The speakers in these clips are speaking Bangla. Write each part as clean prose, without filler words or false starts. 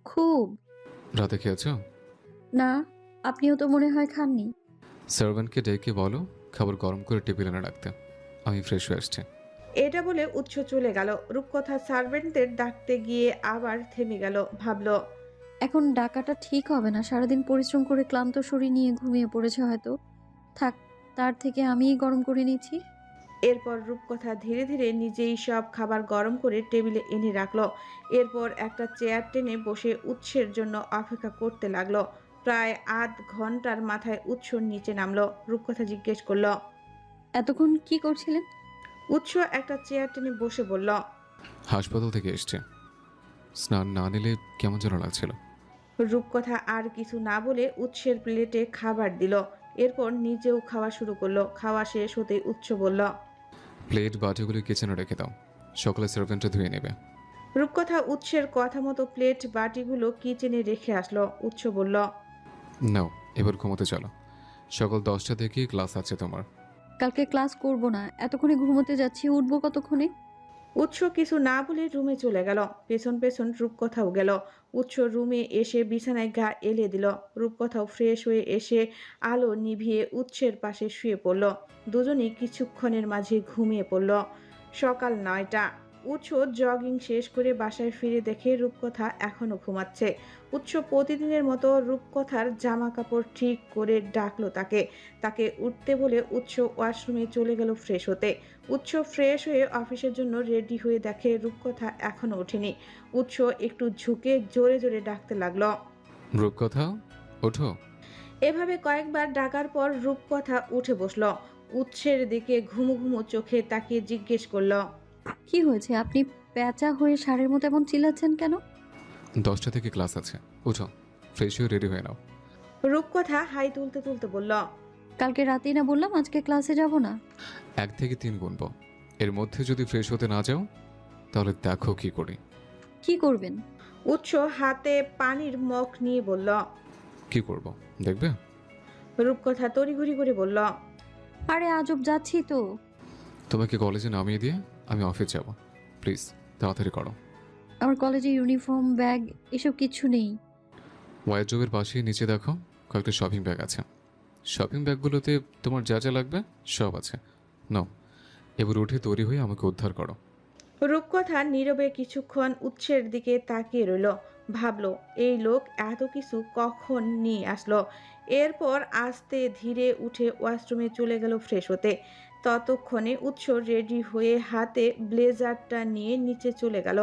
খুব। রাতে খেয়েছো? না, আপনিও তো মনে হয় খাননি। সার্ভেন্টকে ডেকে বলো খাবার গরম করে টেবিলে এনে রাখতে। আমি ফ্রেশ হয়ে আসছি। এটা বলে উৎস চলে গেল। রূপকথা সার্ভেন্টদের ডাকতে গিয়ে আবার থেমে গেল, ভাবলো। এখন ডাকাটা ঠিক হবে না, সারাদিন পরিশ্রম করে ক্লান্ত শরীর নিয়ে ঘুমিয়ে পড়েছে হয়তো। থাক, তার থেকে আমিই গরম করে নিচ্ছি। এরপর রূপকথা ধীরে ধীরে নিজেই সব খাবার গরম করে টেবিলে এনে রাখলো। এরপর একটা চেয়ার টেনে বসে উৎসের জন্য অপেক্ষা করতে লাগলো। প্রায় আধ ঘন্টার মাথায় উৎসর নিচে নামলো। রূপকথা জিজ্ঞেস করলো। এতক্ষণ কি করছিলেন? উৎস একটা চেয়ার টেনে বসে বলল। হাসপাতাল থেকে এসছে। স্নান না নিলে কেমন যেন লাগছিল। রূপকথা আর কিছু না বলে উৎসের প্লেটে খাবার দিল। এরপর নিজেও খাওয়া শুরু করলো। খাওয়া শেষ হতেই উৎস বলল। প্লেট বাটিগুলো কিচেনে রেখে দাও, সকালে সার্ভেন্টটা ধুয়ে নেবে। রূপকথা উৎসের কথা মতো প্লেট বাটিগুলো কিচেনে রেখে আসলো। উৎস বলল। নাও, এবার ঘুমোতে চলো। সকাল 10টা থেকে ক্লাস আছে তোমার। কালকে ক্লাস করব না, এতক্ষণে ঘুমোতে যাচ্ছি, উঠবো কতক্ষণে? উৎস কিছু না বলে রুমে চলে গেল। পেছন পেছন রূপকথাও গেল। উৎস রুমে এসে বিছানায় গা এলে দিল। রূপকথাও ফ্রেশ হয়ে এসে আলো নিভিয়ে উৎসের পাশে শুয়ে পড়ল। দুজনেই কিছুক্ষণের মাঝে ঘুমিয়ে পড়ল। সকাল 9টা। উৎস জগিং শেষ করে বাসায় ফিরে দেখে রূপকথা এখনো ঘুমাচ্ছে। উৎস প্রতিদিনের মতো রূপকথার জামা কাপড় ঠিক করে ডাকলো তাকে। তাকে উঠতে বলে উৎস ওয়াশরুমে চলে গেল ফ্রেশ হতে। উৎস ফ্রেশ হয়ে অফিসের জন্য রেডি হয়ে দেখে রূপকথা এখনো ওঠেনি। উৎস একটু ঝুঁকে জোরে জোরে ডাকতে লাগলো। রূপকথা, ওঠো। এভাবে কয়েকবার ডাকার পর রূপকথা উঠে বসলো। উৎসের দিকে ঘুমু ঘুমু চোখে তাকিয়ে জিজ্ঞেস করলো। কি হয়েছে? আপনি প্যাঁচা হয়ে ষাঁড়ের মতো এমন চিল্লাচ্ছেন কেন? 10টা থেকে ক্লাস আছে, উঠো। ফ্রেশ হয়ে রেডি হয়ে নাও। রূপকথা হাই তুলতে তুলতে বলল। কালকে রাতেই না বললাম আজকে ক্লাসে যাব না? 1 থেকে 3 গুনবো। এর মধ্যে যদি ফ্রেশ হতে না যাও তাহলে দেখো কি করি। কি করবেন? উৎস হাতে পানির মগ নিয়ে বলল। কি করব দেখবে? রূপকথা তড়িঘড়ি করে বলল। আরে আজব, যাচ্ছি তো। তোমাকে কলেজে নামিয়ে দিয়ে আমি অফিস যাব। প্লিজ তাড়াতাড়ি করো। আমার কলেজে ইউনিফর্ম, ব্যাগ এসব কিছু নেই। ওয়াইড্রোবের পাশেই নিচে দেখো, কয়েকটা শপিং ব্যাগ আছে। শপিং ব্যাগগুলোতে তোমার যা যা লাগবে সব আছে। নাও, এবার উঠে তৈরি হয়ে আমাকে উদ্ধার করো। রূপকথা নীরবে কিছুক্ষণ উৎসের দিকে তাকিয়ে রইল। ভাবলো এই লোক এত কিছু কখন নিয়ে আসলো। এরপর আস্তে ধীরে উঠে ওয়াশরুমে চলে গেল ফ্রেশ হতে। ততক্ষণে উৎস রেডি হয়ে হাতে ব্লেজারটা নিয়ে নিচে চলে গেল।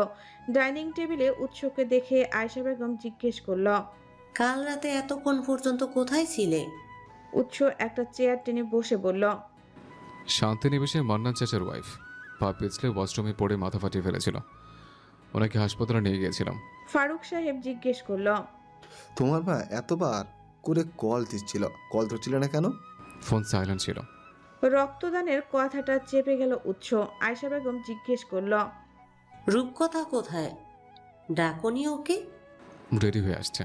ডাইনিং টেবিলে উৎসকে দেখে আয়েশা বেগম জিজ্ঞেস করল। কাল রাতে এতক্ষণ পর্যন্ত কোথায় ছিলে? উৎস একটা চেয়ার টেনে বসে বলল। শান্তিনিবাসে মান্নান চাচার ওয়াইফ পা পিছলে ওয়াশরুমে পড়ে মাথা ফাটিয়ে ফেলেছিল। ওনাকে হাসপাতালে নিয়ে গিয়েছিলাম। ফারুক সাহেব জিজ্ঞেস করল। তোমার মা এতবার করে কল দিচ্ছিল, কল ধরছিল না কেন? ফোন সাইলেন্ট ছিল। রক্তদানের কথাটা চেপে গেল উৎস। আয়েশা বেগম জিজ্ঞেস করল। রূপকথা কোথায়? ডাকনি ওকে? রেডি হয়ে আসছে।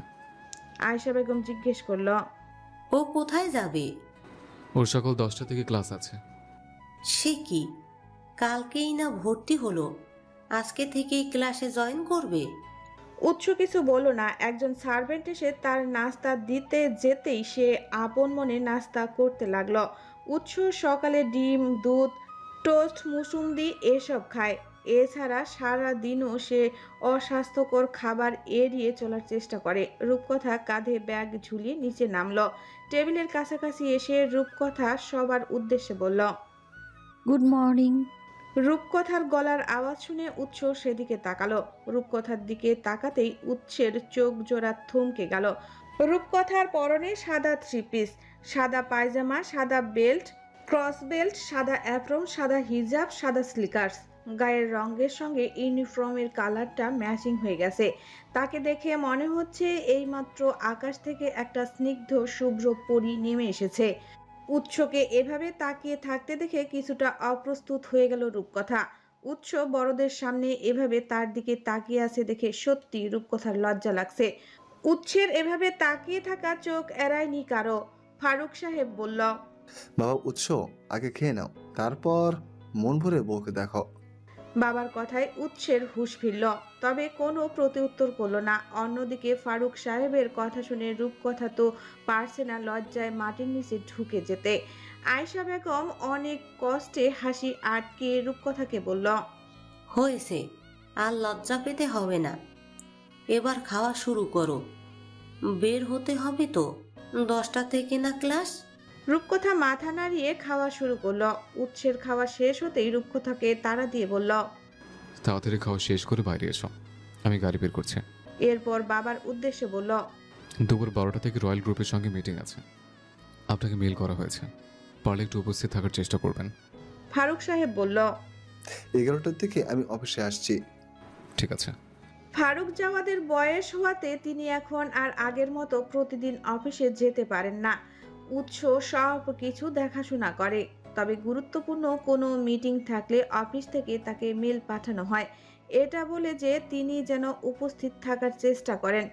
আয়েশা বেগম জিজ্ঞেস করল। ও কোথায় যাবে? ওর সকাল 10টা থেকে ক্লাস আছে। সে কি, কালকেই না ভর্তি হলো, আজকে থেকেই ক্লাসে জয়েন করবে? উৎস কিছু বলল না। একজন সার্ভেন্ট এসে তার নাস্তা দিতে যেতেই সে আপন মনে নাস্তা করতে লাগলো। উৎস সকালে ডিম, দুধ, টোস্ট, মুসুন্দি এসব খায়। এছাড়া সারা দিনও সে অস্বাস্থ্যকর খাবার এড়িয়ে চলার চেষ্টা করে। রূপকথা কাঁধে ব্যাগ ঝুলিয়ে নিচে নামলো। টেবিলের কাছাকাছি এসে রূপকথা সবার উদ্দেশ্যে বলল। Good morning. রূপকথার গলার আওয়াজ শুনে উৎস সেদিকে তাকালো। রূপকথার দিকে তাকাতেই উৎসের চোখ জোড়া থমকে গেল। রূপকথার পরনে সাদা থ্রি পিস, সাদা পায়জামা, সাদা বেল্ট, ক্রস বেল্ট, সাদা অ্যাপ্রন, সাদা হিজাব, সাদা স্লিকার্স। গায়ের রঙের সঙ্গে ইউনিফর্মের কালারটা ম্যাচিং হয়ে গেছে। তাকে দেখে মনে হচ্ছে এইমাত্র আকাশ থেকে একটা স্নিগ্ধ শুভ্র পরী নেমে এসেছে। উৎসকে এভাবে তাকিয়ে থাকতে দেখে কিছুটা অপ্রস্তুত হয়ে গেল রূপকথা। উৎস বড়দের সামনে এভাবে তার দিকে তাকিয়ে আছে দেখে সত্যি রূপকথার লজ্জা লাগছে। উৎসের এভাবে তাকিয়ে থাকা চোখ এড়ায়নি কারো। ফারুক সাহেব বলল। বাবা উৎস, আগে খেয়ে নাও, তারপর মন ভরে বউকে দেখো। বাবার কথায় উৎসের হুঁশ ফিরল, তবে কোনো প্রত্যুত্তর করল না। অন্যদিকে ফারুক সাহেবের কথা শুনে রূপকথা তো পারছে না লজ্জায় মাটির নিচে ঢুকে যেতে। আয়েশা বেগম অনেক কষ্টে হাসি আটকে রূপকথাকে বলল, হয়েছে, আর লজ্জা পেতে হবে না। এবার খাওয়া শুরু করো। বের হতে হবে তো, 10টা থেকে না ক্লাস? রূপকথা মাথা নাড়িয়ে খাওয়া শুরু করলো। উৎসের খাওয়া শেষ হতেই রূপকথাকে তাড়া দিয়ে বলল, তাড়াতাড়ি খাওয়া শেষ করে বাইরে এসো, আমি গাড়ি বের করছি। এরপর বাবার উদ্দেশ্যে বলল, দুপুর 12টা থেকে রয়্যাল গ্রুপের সঙ্গে মিটিং আছে, আপনাকে মেল করা হয়েছে, পারলে একটু উপস্থিত থাকার চেষ্টা করবেন। ফারুক সাহেব বলল, 11টার দিকে আমি অফিসে আসছি। ঠিক আছে। ফারুক জাওয়াদের বয়স হওয়াতে তিনি এখন আর আগের মতো প্রতিদিন অফিসে যেতে পারেন না। উৎস সব কিছু দেখাশোনা করে, তবে গুরুত্বপূর্ণ কোনো মিটিং থাকলে অফিস থেকে তাকে মেল পাঠানো হয়, এটা বলে যে তিনি যেন উপস্থিত থাকার চেষ্টা করেন।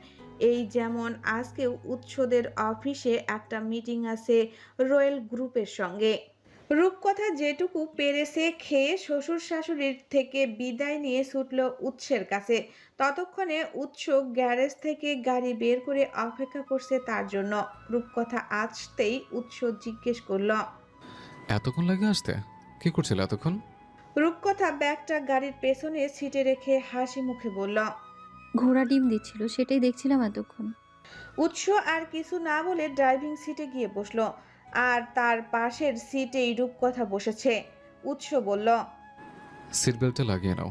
এই যেমন আজকেও উৎসদের অফিসে একটা মিটিং আছে রয়্যাল গ্রুপের সঙ্গে। রূপকথা যেটুকু পেরেছে খেয়ে শ্বশুর শাশুড়ির থেকে বিদায় নিয়ে ছুটল উৎসের কাছে। ততক্ষণে উৎস গ্যারেজ থেকে গাড়ি বের করে অপেক্ষা করছে তার জন্য। রূপকথা আসতেই উৎস জিজ্ঞেস করল, এতক্ষণ লাগে আসতে? কি করছিল এতক্ষণ? রূপকথা ব্যাগটা গাড়ির পেছনে সিটে রেখে হাসি মুখে বলল, ঘোড়া ডিম দিচ্ছিল, সেটাই দেখছিলাম এতক্ষণ। উৎস আর কিছু না বলে ড্রাইভিং সিটে গিয়ে বসলো, আর তার পাশের সিটেই রূপকথা বসেছে। উৎস বলল, সিট বেল্টটা লাগিয়ে নাও।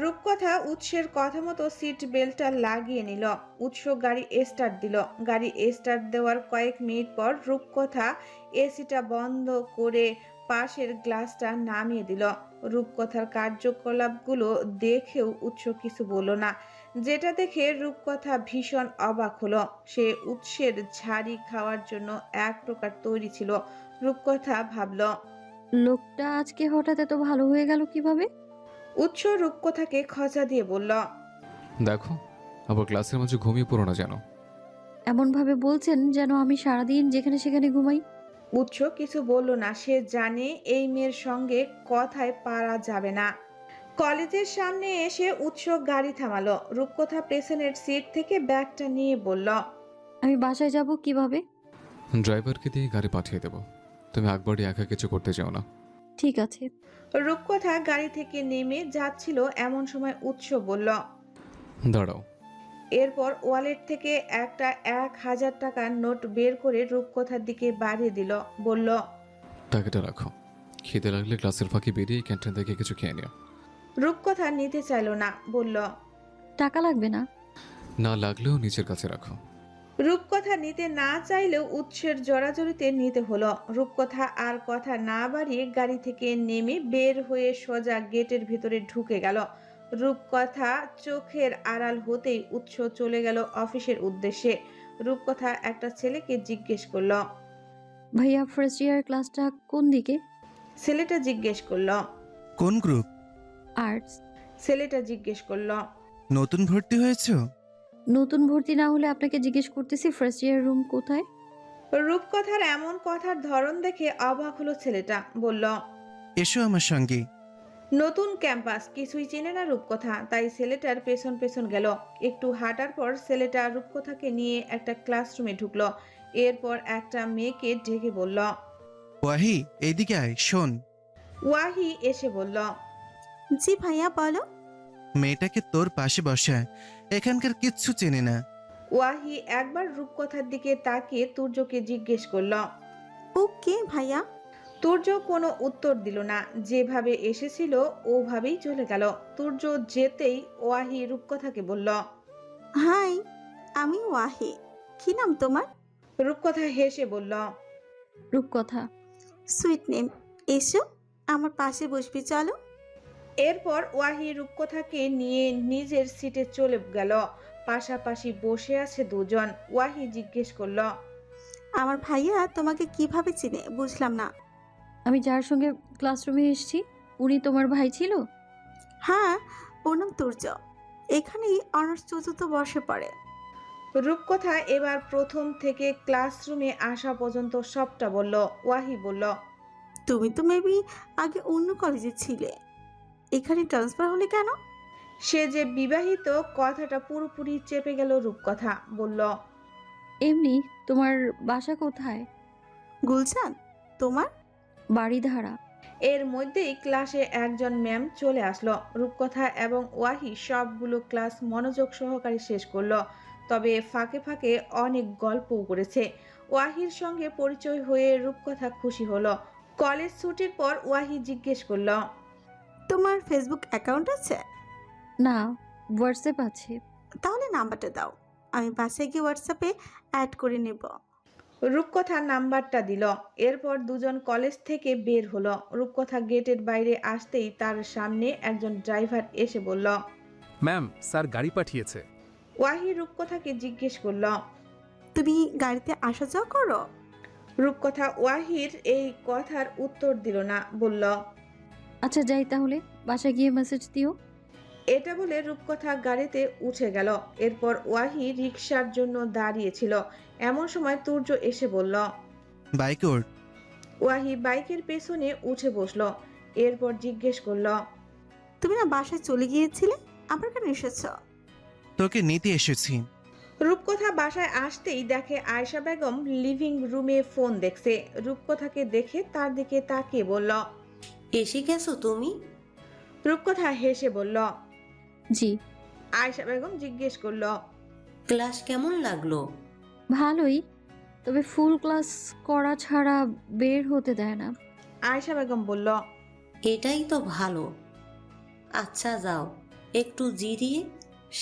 রূপকথা উৎসের কথা মতো সিট বেল্টটা লাগিয়ে নিল। উৎস গাড়ি স্টার্ট দিল। গাড়ি স্টার্ট দেওয়ার কয়েক মিনিট পর রূপকথা এসিটা বন্ধ করে পাশের গ্লাসটা নামিয়ে দিল। রূপকথার কার্যকলাপগুলো দেখেও উৎস কিছু বলল না, যেটা দেখে রূপকথা ভীষণ অবাক হলো। সে উৎসের ঝাড়ি খাওয়ার জন্য এক প্রকার তৈরি ছিল। রূপকথা ভাবল, লোকটা আজকে হঠাৎ এত ভালো হয়ে গেল কিভাবে? উৎস রূপকথাকে খচা দিয়ে বলল, দেখো, আবার ক্লাসের মাঝে ঘুমিয়ে পড়ো না যেন। এমন ভাবে বলছেন যেন আমি সারাদিন যেখানে সেখানে ঘুমাই। উৎস কিছু বলল না, সে জানে এই মেয়ের সঙ্গে কথায় পারা যাবে না। কলেজের সামনে এসে উৎস গাড়ি থামালো। রূপকথা পেছনের সিট থেকে ব্যাগটা নিয়ে বলল, আমি বাসায় যাব কিভাবে? ড্রাইভারকে দিয়ে গাড়ি পাঠিয়ে দেবো, তুমি একবারই একা কিছু করতে চাও না। ঠিক আছে। রূপকথা গাড়ি থেকে নেমে যাচ্ছিল, এমন সময় উৎস বলল, দাঁড়াও। এরপর ওয়ালেট থেকে একটা 1000 টাকার নোট বের করে রূপকথার দিকে বাড়িয়ে দিল। বলল, টাকাটা রাখো, খিদে লাগলে ক্লাসের ফাঁকি বেরিয়ে ক্যান্টিন থেকে কিছু খেয়ে নিও। রূপকথা নিতে চাইল না, বলল, টাকা লাগবে না। না লাগলেও নিচের কাছে রাখো। রূপকথা নিতে না চাইলেও উৎসের জড়াজড়িতে নিতে হলো। রূপকথা আর কথা না বাড়িয়ে গাড়ি থেকে নেমে বের হয়ে সোজা গেটের ভিতরে ঢুকে গেল। রূপকথা চোখের আড়াল হতেই উৎস চলে গেল অফিসের উদ্দেশ্যে। রূপকথা একটা ছেলেকে জিজ্ঞেস করল, ভাইয়া ফার্স্ট ইয়ার ক্লাসটা কোন দিকে? ছেলেটা জিজ্ঞেস করল, কোন গ্রুপ? আর্টস। ছেলেটা জিজ্ঞেস করল, নতুন ভর্তি হয়েছো? নতুন ভর্তি না হলে আপনাকে জিজ্ঞেস করতেছি ফার্স্ট ইয়ার রুম কোথায়? রূপকথার এমন কথার ধরন দেখে অবাক হলো ছেলেটা। বলল, এসো আমার সঙ্গে। নতুন ক্যাম্পাস, কিছুই চেনে না রূপকথা, তাই ছেলেটার পেছন পেছন গেল। একটু হাঁটার পর ছেলেটা রূপকথাকে নিয়ে একটা ক্লাসরুমে ঢুকলো। এরপর একটা মেয়েকে ডেকে বলল, ওয়াহি, এইদিকে আয়, শোন। ওয়াহি এসে বলল, জি ভাইয়া বলো। মেয়েটাকে তোর পাশে বসা, এখানকার কিচ্ছু চেনে না। ওয়াহি একবার রূপকথার দিকে তাকিয়ে তুর্যকে জিজ্ঞেস করল। ওকে ভাইয়া। তুর্য কোনো উত্তর দিল না, যেভাবে এসেছিল ওভাবেই চলে গেল। তুর্য যেতেই ওয়াহি রূপকথাকে বলল, হাই, আমি ওয়াহি। কি নাম তোমার? রূপকথা হেসে বলল, রূপকথা। Sweet name. এসো আমার পাশে বসবি, চলো। এরপর ওয়াহি রূপকথাকে নিয়ে নিজের সিটে চলে গেল। পাশাপাশি বসে আছে দুজন। ওয়াহি জিজ্ঞেস করল, আমার ভাইয়া তোমাকে কিভাবে চিনে বুঝলাম না। আমি যার সঙ্গে ক্লাসরুমে এসেছি উনি তোমার ভাই ছিল? হ্যাঁ, ওর নাম তুর্য। এখানেই অনার্স চতুর্থ বর্ষে পড়ে। রূপকথা এবার প্রথম থেকে ক্লাসরুমে আসা পর্যন্ত সবটা বলল। ওয়াহি বলল, তুমি তো মেবি আগে অন্য কলেজে ছিলে। এখানে ট্রান্সফার হলে কেন? সে যে বিবাহিত কথাটা পুরোপুরি চেপে গেল রূপকথা। বলল, এমনি। তোমার বাসা কোথায়? গুলশান। তোমার? বাড়িধারা। এর মধ্যেই ক্লাসে একজন ম্যাম চলে আসলো। রূপকথা এবং ওয়াহি সবগুলো ক্লাস মনোযোগ সহকারে শেষ করলো, তবে ফাঁকে ফাঁকে অনেক গল্পও করেছে। ওয়াহির সঙ্গে পরিচয় হয়ে রূপকথা খুশি হলো। কলেজ ছুটির পর ওয়াহি জিজ্ঞেস করলো, তোমার ফেসবুক অ্যাকাউন্ট আছে? না, হোয়াটসঅ্যাপ আছে। তাহলে নাম্বারটা দাও, আমি বাসায় গিয়ে হোয়াটসঅ্যাপে অ্যাড করে নেব। রূপকথা নাম্বারটা দিল। এরপর দুজন কলেজ থেকে বের হলো। রূপকথা গেটের বাইরে আসতেই তার সামনে একজন ড্রাইভার এসে বলল, ম্যাম, স্যার গাড়ি পাঠিয়েছে। ওয়াহি রূপকথাকে জিজ্ঞেস করলো, তুমি গাড়িতে আসা যাওয়া করো? রূপকথা ওয়াহির এই কথার উত্তর দিল না, বলল, আচ্ছা যাই তাহলে, বাসায় গিয়ে মেসেজ দিও। এটা বলে রূপকথা গাড়িতে উঠে গেল। এরপর ওয়াহি রিকশার জন্য দাঁড়িয়েছিল। এমন সময় তুর্য এসে বলল। বাইকে ওঠ। ওয়াহি বাইকের পেছনে উঠে বসলো। এরপর জিজ্ঞেস করলো, তুমি না বাসায় চলে গিয়েছিলে, আবার কেন এসেছ? তোকে নিতে এসেছি। রূপকথা বাসায় আসতেই দেখে আয়েশা বেগম লিভিং রুমে ফোন দেখছে। রূপকথাকে দেখে তার দিকে তাকিয়ে বলল। এসে গেছো তুমি? রূপকথা হেসে বলল। জি। আয়েশা বেগম জিজ্ঞেস করলো, ক্লাস কেমন লাগলো? ভালোই, তবে ফুল ক্লাস করা ছাড়া বের হতে দেয় না। আয়েশা বেগম বলল, এটাই তো ভালো। আচ্ছা যাও, একটু জিরিয়ে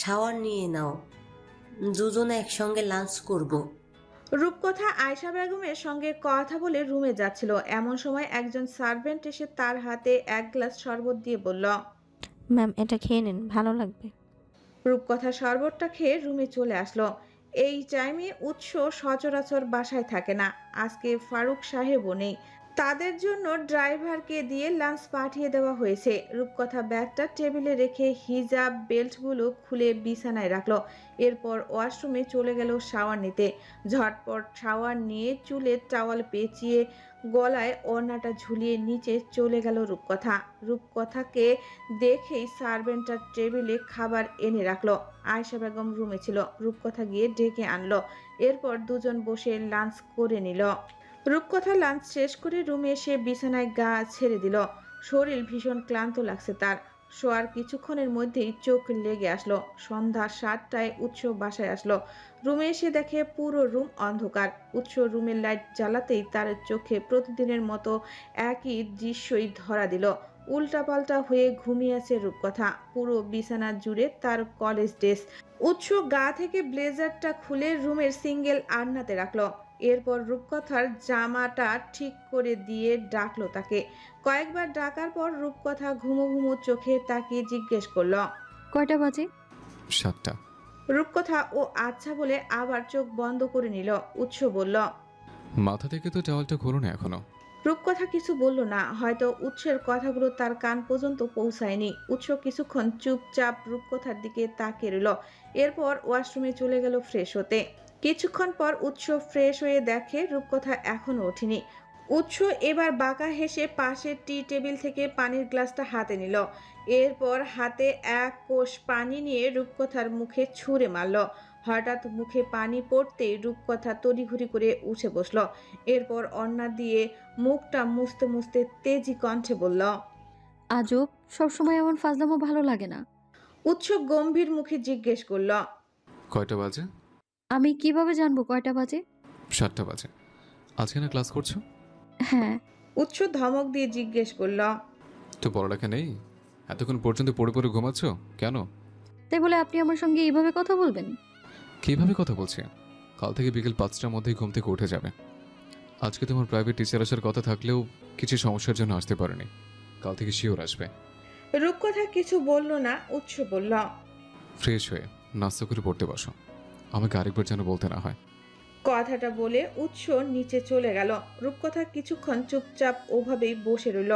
শাওয়ার নিয়ে নাও, দুজনে একসঙ্গে লাঞ্চ করব। রূপকথা আয়েশা বেগমের সঙ্গে কথা বলে রুমে যাচ্ছিল। এমন সময় একজন সার্ভেন্ট এসে তার হাতে এক গ্লাস শরবত দিয়ে বলল, ম্যাম এটা খেয়ে নিন, ভালো লাগবে। রূপকথা শরবতটা খেয়ে রুমে চলে আসলো। এই টাইমে উৎস সচরাচর বাসায় থাকে না। আজকে ফারুক সাহেবও নেই। তাদের জন্য ড্রাইভারকে দিয়ে লাঞ্চ পাঠিয়ে দেওয়া হয়েছে। রূপকথা ব্যাগটা টেবিলে রেখে হিজাব বেল্টগুলো খুলে বিছানায় রাখলো। এরপর ওয়াশরুমে চলে গেল শাওয়ার নিতে। ঝটপট শাওয়ার নিয়ে চুলে টাওয়াল পেঁচিয়ে গলায় ওড়নাটা ঝুলিয়ে নিচে চলে গেল রূপকথা। রূপকথাকে দেখেই সার্ভেন্টটা টেবিলে খাবার এনে রাখলো। আয়েশা বেগম রুমে ছিল। রূপকথা গিয়ে ডেকে আনলো। এরপর দুজন বসে লাঞ্চ করে নিল। রূপকথা লাঞ্চ শেষ করে রুমে এসে বিছানায় গা ছেড়ে দিল। শরীর ভীষণ ক্লান্ত লাগছে তার। শোয়ার কিছুক্ষণের মধ্যেই চোখ লেগে আসলো। সন্ধ্যা 7টায় উৎস বাসায় আসলো। রুমে এসে দেখে পুরো রুম অন্ধকার। উৎস রুমের লাইট জ্বালাতেই তার চোখে প্রতিদিনের মতো একই দৃশ্যই ধরা দিল। উল্টাপাল্টা হয়ে ঘুমিয়ে আছে রূপকথা। পুরো বিছানা জুড়ে তার কলেজ ড্রেস। উৎস গা থেকে ব্লেজারটা খুলে রুমের সিঙ্গেল আলনাতে রাখলো। এরপর রূপকথার জামাটা ঠিক করে দিয়ে ডাকলো তাকে। কয়েকবার ডাকার পর রূপকথা ঘুমো ঘুমো চোখে তাকিয়ে জিজ্ঞেস করলো, কয়টা বাজে? 7টা। রূপকথা ও আচ্ছা বলে আবার চোখ বন্ধ করে নিল। উৎস বলল, মাথা থেকে তো টাওয়ালটা খোলো না এখনো। রূপকথা কিছু বলল না। হয়তো উৎসের কথাগুলো তার কান পর্যন্ত পৌঁছায়নি। উৎস কিছুক্ষণ চুপচাপ রূপকথার দিকে তাকিয়ে রইল। এরপর ওয়াশরুমে চলে গেল ফ্রেশ হতে। কিছুক্ষণ পর উৎস ফ্রেশ হয়ে দেখে রূপকথা এখনো ওঠেনি। উৎস এবার বাঁকা হেসে পাশের টি টেবিল থেকে পানির গ্লাসটা হাতে নিল। এরপর হাতে এক কোষ পানি নিয়ে রূপকথার মুখে ছুঁড়ে মারল। হঠাৎ মুখে পানি পড়তেই রূপকথা তড়িঘড়ি করে উঠে বসল। এরপর ওড়না দিয়ে মুখটা মুছতে মুছতে তেজি কণ্ঠে বলল, আজব, সবসময় এমন ফাজলামো ভালো লাগে না। উৎস গম্ভীর মুখে জিজ্ঞেস করল, কয়টা বাজে? আমি কিভাবে জানবো কয়টা বাজে? 7টা বাজে। আজকে না ক্লাস করছো? হ্যাঁ। উৎস ধমক দিয়ে জিজ্ঞেস করল, তো পড়ালেখা নেই? এতক্ষণ পর্যন্ত পড়ে পড়ে ঘুমাচ্ছ কেন? তাই বলে আপনি আমার সঙ্গে এইভাবে কথা বলবেন? কিভাবে কথা বলছি? কাল থেকে বিকেল 5টার মধ্যেই ঘুম থেকে উঠে যাবে। আজকে তোমার প্রাইভেট টিচার আসার কথা থাকলেও কিছু সমস্যার জন্য আসতে পারেনি। কাল থেকে শিওর আসবে। রূপকথা কিছু বলল না। উৎস বলল, ফ্রেশ হয়ে নাস্তা করে পড়তে বসো, আমাকে আরেকবার যেন বলতে না হয়। কথাটা বলে উৎস নিচে চলে গেল। রূপকথা কিছুক্ষণ চুপচাপ ওভাবেই বসে রইল।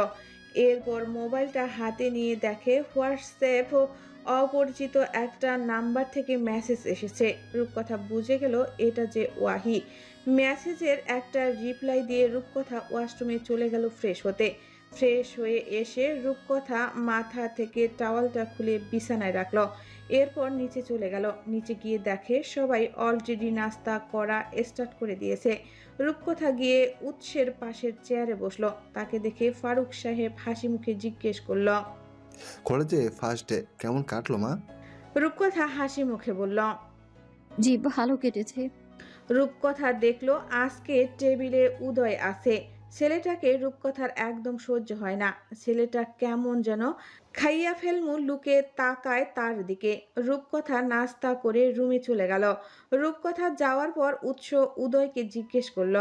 এরপর মোবাইলটা হাতে নিয়ে দেখে হোয়াটসঅ্যাপ অপরিচিত একটা নাম্বার থেকে মেসেজ এসেছে। রূপকথা বুঝে গেল এটা যে ওয়াহি। মেসেজের একটা রিপ্লাই দিয়ে রূপকথা ওয়াশরুমে চলে গেল ফ্রেশ হতে। ফ্রেশ হয়ে এসে রূপকথা মাথা থেকে টাওয়ালটা খুলে বিছানায় রাখলো। এরপর নিচে চলে গেল। নিচে গিয়ে দেখে সবাই অলরেডি নাস্তা করা স্টার্ট করে দিয়েছে। রূপকথা গিয়ে উৎসের পাশের চেয়ারে বসলো। তাকে দেখে ফারুক সাহেব হাসি মুখে জিজ্ঞেস করলো, কলেজে ফার্স্ট ডে কেমন কাটলো মা? রূপকথা হাসি মুখে বলল। জি ভালো কেটেছে। রূপকথা দেখলো আজকে টেবিলে উদয় আছে। ছেলেটাকে রূপকথার একদম সহ্য হয় না। ছেলেটা কেমন যেন খাইয়া ফেলমু লুকে তাকায় তার দিকে। রূপকথা নাস্তা করে রুমে চলে গেল। রূপকথা যাওয়ার পর উৎস উদয়কে জিজ্ঞেস করল।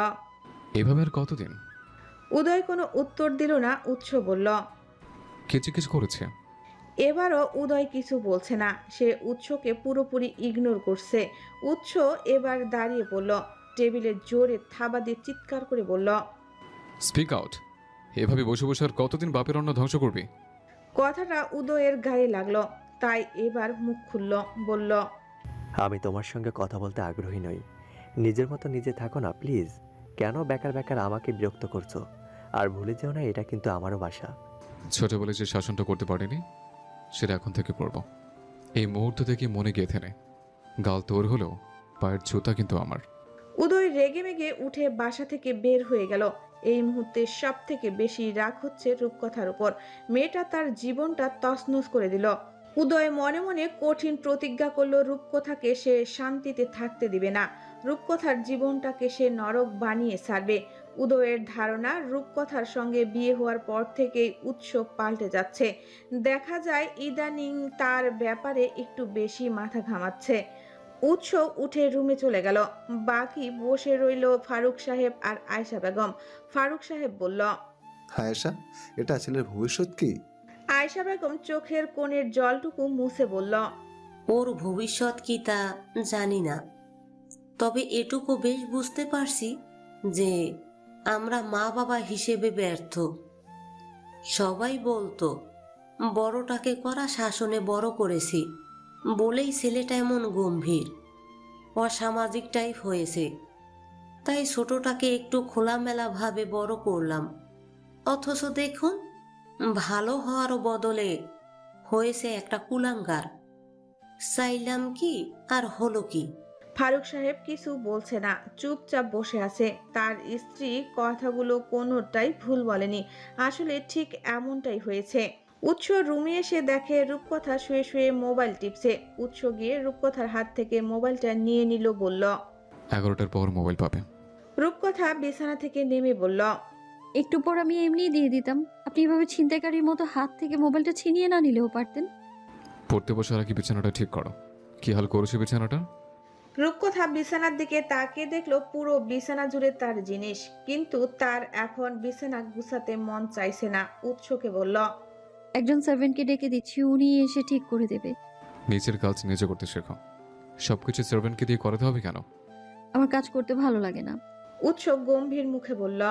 এভাবে আর কতদিন? উদয় কোনো উত্তর দিল না। উৎস বলল। কে জিজ্ঞেস করেছে? এবারও উদয় কিছু বলছে না। সে উৎসকে পুরোপুরি ইগনোর করছে। উৎস এবার দাঁড়িয়ে পড়ল। টেবিলে জোরে থাবা দিয়ে চিৎকার করে বলল, স্পিক আউট। এভাবে বসে বসে আর কতদিন বাপের অন্ন ধ্বংস করবি? কথাটা উদয়ের গায়ে লাগলো। তাই এবার মুখ খুলল, বলল, আমি তোমার সঙ্গে কথা বলতে আগ্রহী নই। নিজের মতো নিজে থাকো না প্লিজ। কেন বেকার বেকার আমাকে বিরক্ত করছো? আর ভুলে যেও না, এটা কিন্তু আমারও বাসা। ছোটবেলায় যে শাসনটা করতে পারিনি সেটা এখন থেকে করব। এই মুহূর্ত থেকে মনে গেঁথে নে, গাল তোর হলেও পায়ের জুতা কিন্তু আমার। উদয় রেগে মেগে উঠে বাসা থেকে বের হয়ে গেল। এই মুহূর্তে সব থেকে বেশি রাগ হচ্ছে রূপকথার উপর। মেয়েটা তার জীবনটা তছনছ করে দিল। উদয় মনে মনে কঠিন প্রতিজ্ঞা করলো রূপকথাকে সে শান্তিতে থাকতে দিবে না। রূপকথার জীবনটাকে সে নরক বানিয়ে ছাড়বে। উদয়ের ধারণা রূপকথার সঙ্গে বিয়ে হওয়ার পর থেকেই উৎসব পাল্টে যাচ্ছে। দেখা যায় ইদানিং তার ব্যাপারে একটু বেশি মাথা ঘামাচ্ছে। উৎস উঠে রুমে চলে গেল। বাকি বসে রইল ফারুক সাহেব আর আয়েশা বেগম। ফারুক সাহেব বলল, আয়েশা, এটা ছেলের ভবিষ্যৎ কি? আয়েশা বেগম চোখের কোণের জলটুকু মুছে বলল, ওর ভবিষ্যৎ কি তা জানি না, তবে এটুকু বেশ বুঝতে পারছি যে আমরা মা বাবা হিসেবে ব্যর্থ। সবাই বলতো বড়টাকে করা শাসনে বড় করেছি বলেই ছেলেটা এমন গম্ভীর অসামাজিক টাইপ হয়েছে। তাই ছোটটাকে একটু খোলামেলা ভাবে বড় করলাম। অথচ দেখুন, ভালো হওয়ার বদলে হয়েছে একটা কুলাঙ্গার। চাইলাম কি আর হলো কি? ফারুক সাহেব কিছু বলছে না, চুপচাপ বসে আছে। তার স্ত্রী কথাগুলো কোনোটাই ভুল বলেনি। আসলে ঠিক এমনটাই হয়েছে। উৎস রুমে এসে দেখে রূপকথা শুয়ে শুয়ে মোবাইল টিপছে। উৎস গিয়ে রূপকথার হাত থেকে মোবাইলটা নিয়ে নিল, বলল, 11টার পর মোবাইল পাবে। রূপকথা বিছানা থেকে নেমে বলল, একটু পর আমি এমনিই দিয়ে দিতাম। আপনি এভাবে ছিনতাইকারীর মতো হাত থেকে মোবাইলটা ছিনিয়ে না নিলেও পারতেন। পড়তে বসার আগে বিছানাটা ঠিক করো। কি হাল করেছে বিছানাটা? রূপকথা বিছানার দিকে তাকিয়ে দেখলো পুরো বিছানা জুড়ে তার জিনিস, কিন্তু তার এখন বিছানা গুছাতে মন চাইছে না। উৎসকে বলল, একজন সার্ভেন্টকে ডেকে দিচ্ছি, উনি এসে ঠিক করে দেবে। নিজের কাজ নিজে করতে শেখো। সবকিছু সার্ভেন্টকে দিয়ে করাতে হবে কেন? আমার কাজ করতে ভালো লাগে না। উৎস গম্ভীর মুখে বলল।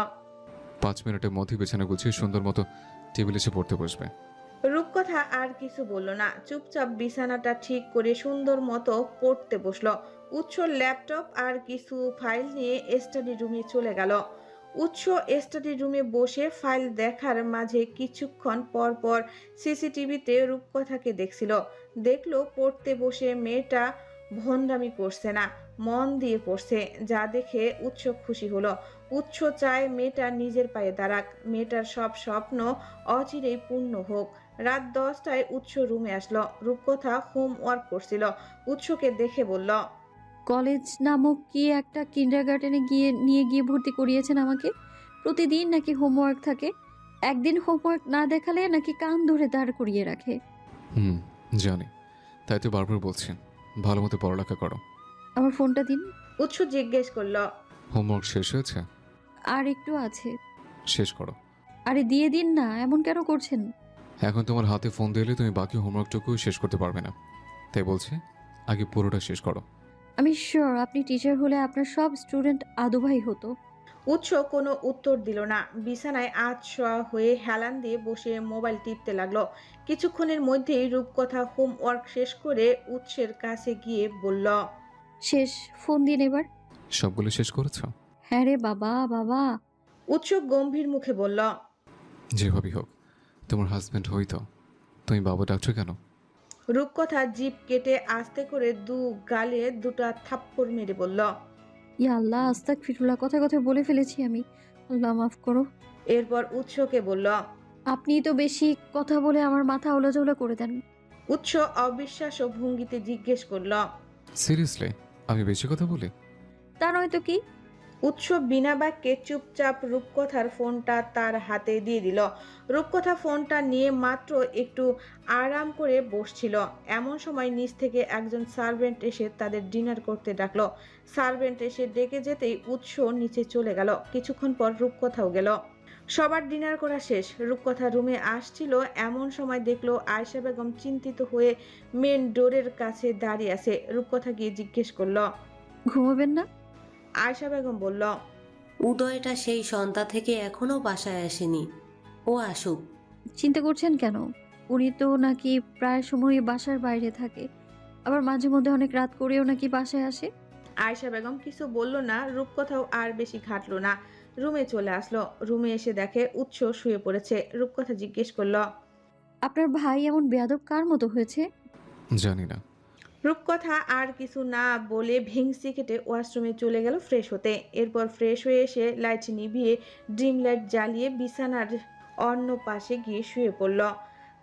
5 মিনিটের মধ্যে বিছানা গুছিয়ে সুন্দর মতো টেবিলে এসে পড়তে বসবে। রূপকথা আর কিছু বলল না, চুপচাপ বিছানাটা ঠিক করে সুন্দর মতো পড়তে বসলো। উৎস ল্যাপটপ আর কিছু ফাইল নিয়ে স্টাডি রুমে চলে গেল। উৎস স্টাডি রুমে বসে ফাইল দেখার মাঝে কিছুক্ষণ পর পর সিসিটিভিতে রূপকথাকে দেখছিল। দেখলো পড়তে বসে মেয়েটা ভন্ডামি করছে না, মন দিয়ে পড়ছে। যা দেখে উৎস খুশি হলো। উৎস চায় মেয়েটা নিজের পায়ে দাঁড়াক, মেয়েটার সব স্বপ্ন অচিরেই পূর্ণ হোক। রাত 10টায় উৎস রুমে আসলো। রূপকথা হোমওয়ার্ক করছিল। উৎসকে দেখে বলল, কলেজ নামক কি একটা কিন্ডারগার্টেনে নিয়ে গিয়ে ভর্তি করিয়েছেন আমাকে। প্রতিদিন নাকি হোমওয়ার্ক থাকে। একদিন হোমওয়ার্ক না দেখালে নাকি কান ধরে দাঁড় করিয়ে রাখে। জানি, তাই তো বারবার বলছি ভালো মতো পড়ালেখা করো। আমার ফোনটা দিন। উৎস জিজ্ঞেস করলো, হোমওয়ার্ক শেষ হয়েছে? আর একটু আছে। শেষ করো। আরে দিয়ে দিন না, এমন কেন করছেন? এখন তোমার হাতে ফোন দিলে তুমি বাকি হোমওয়ার্কটুকু শেষ করতে পারবে না। তাই বলছি আগে পুরোটা শেষ করো। আমি শিওর আপনি টিচার হলে আপনার সব স্টুডেন্ট আদুভাই হতো। উৎস কোনো উত্তর দিল না। বিছানায় আধশোয়া হয়ে হেলান দিয়ে বসে মোবাইল টিপতে লাগলো। কিছুক্ষণের মধ্যেই রূপকথা হোমওয়ার্ক শেষ করে উৎসের কাছে গিয়ে বলল, শেষ, ফোন দিন এবার। সবগুলো শেষ করেছো? হ্যাঁ রে বাবা বাবা। উৎস গম্ভীর মুখে বলল, যেভাবেই হোক তোমার হাজব্যান্ড হই তো। তুমি বাবা ডাকছো কেন? রূপকথা জিভ কেটে আস্তে করে দু গালে দুটা থাপ্পড় মেরে বলল। ইয়া আল্লাহ, আস্তাগফিরুল্লাহ, কথা কথা বলে ফেলেছি আমি। আল্লাহ মাফ করো। এরপর উৎসকে বলল। আপনিই তো বেশি কথা বলে আমার মাথা ওলাজোলা করে দেন। উৎস অবিশ্বাস্য ভঙ্গিতে জিজ্ঞেস করল। সিরিয়াসলি আমি বেশি কথা বলি? তা নয়তো কি? উৎস বিনা বাক্যে চুপচাপ রূপকথার ফোনটা তার হাতে দিয়ে দিল। রূপকথা ফোনটা নিয়ে মাত্র একটু আরাম করে বসছিল, এমন সময় নিচ থেকে একজন সার্ভেন্ট এসে তাদের ডিনার করতে ডাকলো। সার্ভেন্ট এসে ডেকে যেতেই উৎস নিচে চলে গেল। কিছুক্ষণ পর রূপকথাও গেল। সবার ডিনার করা শেষ। রূপকথা রুমে আসছিল, এমন সময় দেখলো আয়েশা বেগম চিন্তিত হয়ে মেন ডোরের কাছে দাঁড়িয়ে আছে। রূপকথা গিয়ে জিজ্ঞেস করলো। ঘুমাবেন না? আয়েশা বেগম বলল। উদয়টা সেই সন্ধ্যা থেকে এখনো বাসায় আসেনি, ও আসুক। চিন্তা করছেন কেন? উনি তো নাকি প্রায় সময় বাসার বাইরে থাকে, আবার মাঝে মধ্যে অনেক রাত করেও নাকি বাসায় আসে। আয়েশা বেগম কিছু বলল না। রূপকথাও আর বেশি ঘাটলো না, রুমে চলে আসলো। রুমে এসে দেখে উৎস শুয়ে পড়েছে। রূপকথা জিজ্ঞেস করলো। আপনার ভাই এমন বেয়াদব কার মতো হয়েছে? জানি না। রূপকথা আর কিছু না বলে ভেংসি কেটে ওয়াশরুমে চলে গেল ফ্রেশ হতে। এরপর ফ্রেশ হয়ে এসে লাইট নিভিয়ে ড্রিম লাইট জ্বালিয়ে বিছানার অন্য পাশে গিয়ে শুয়ে পড়ল।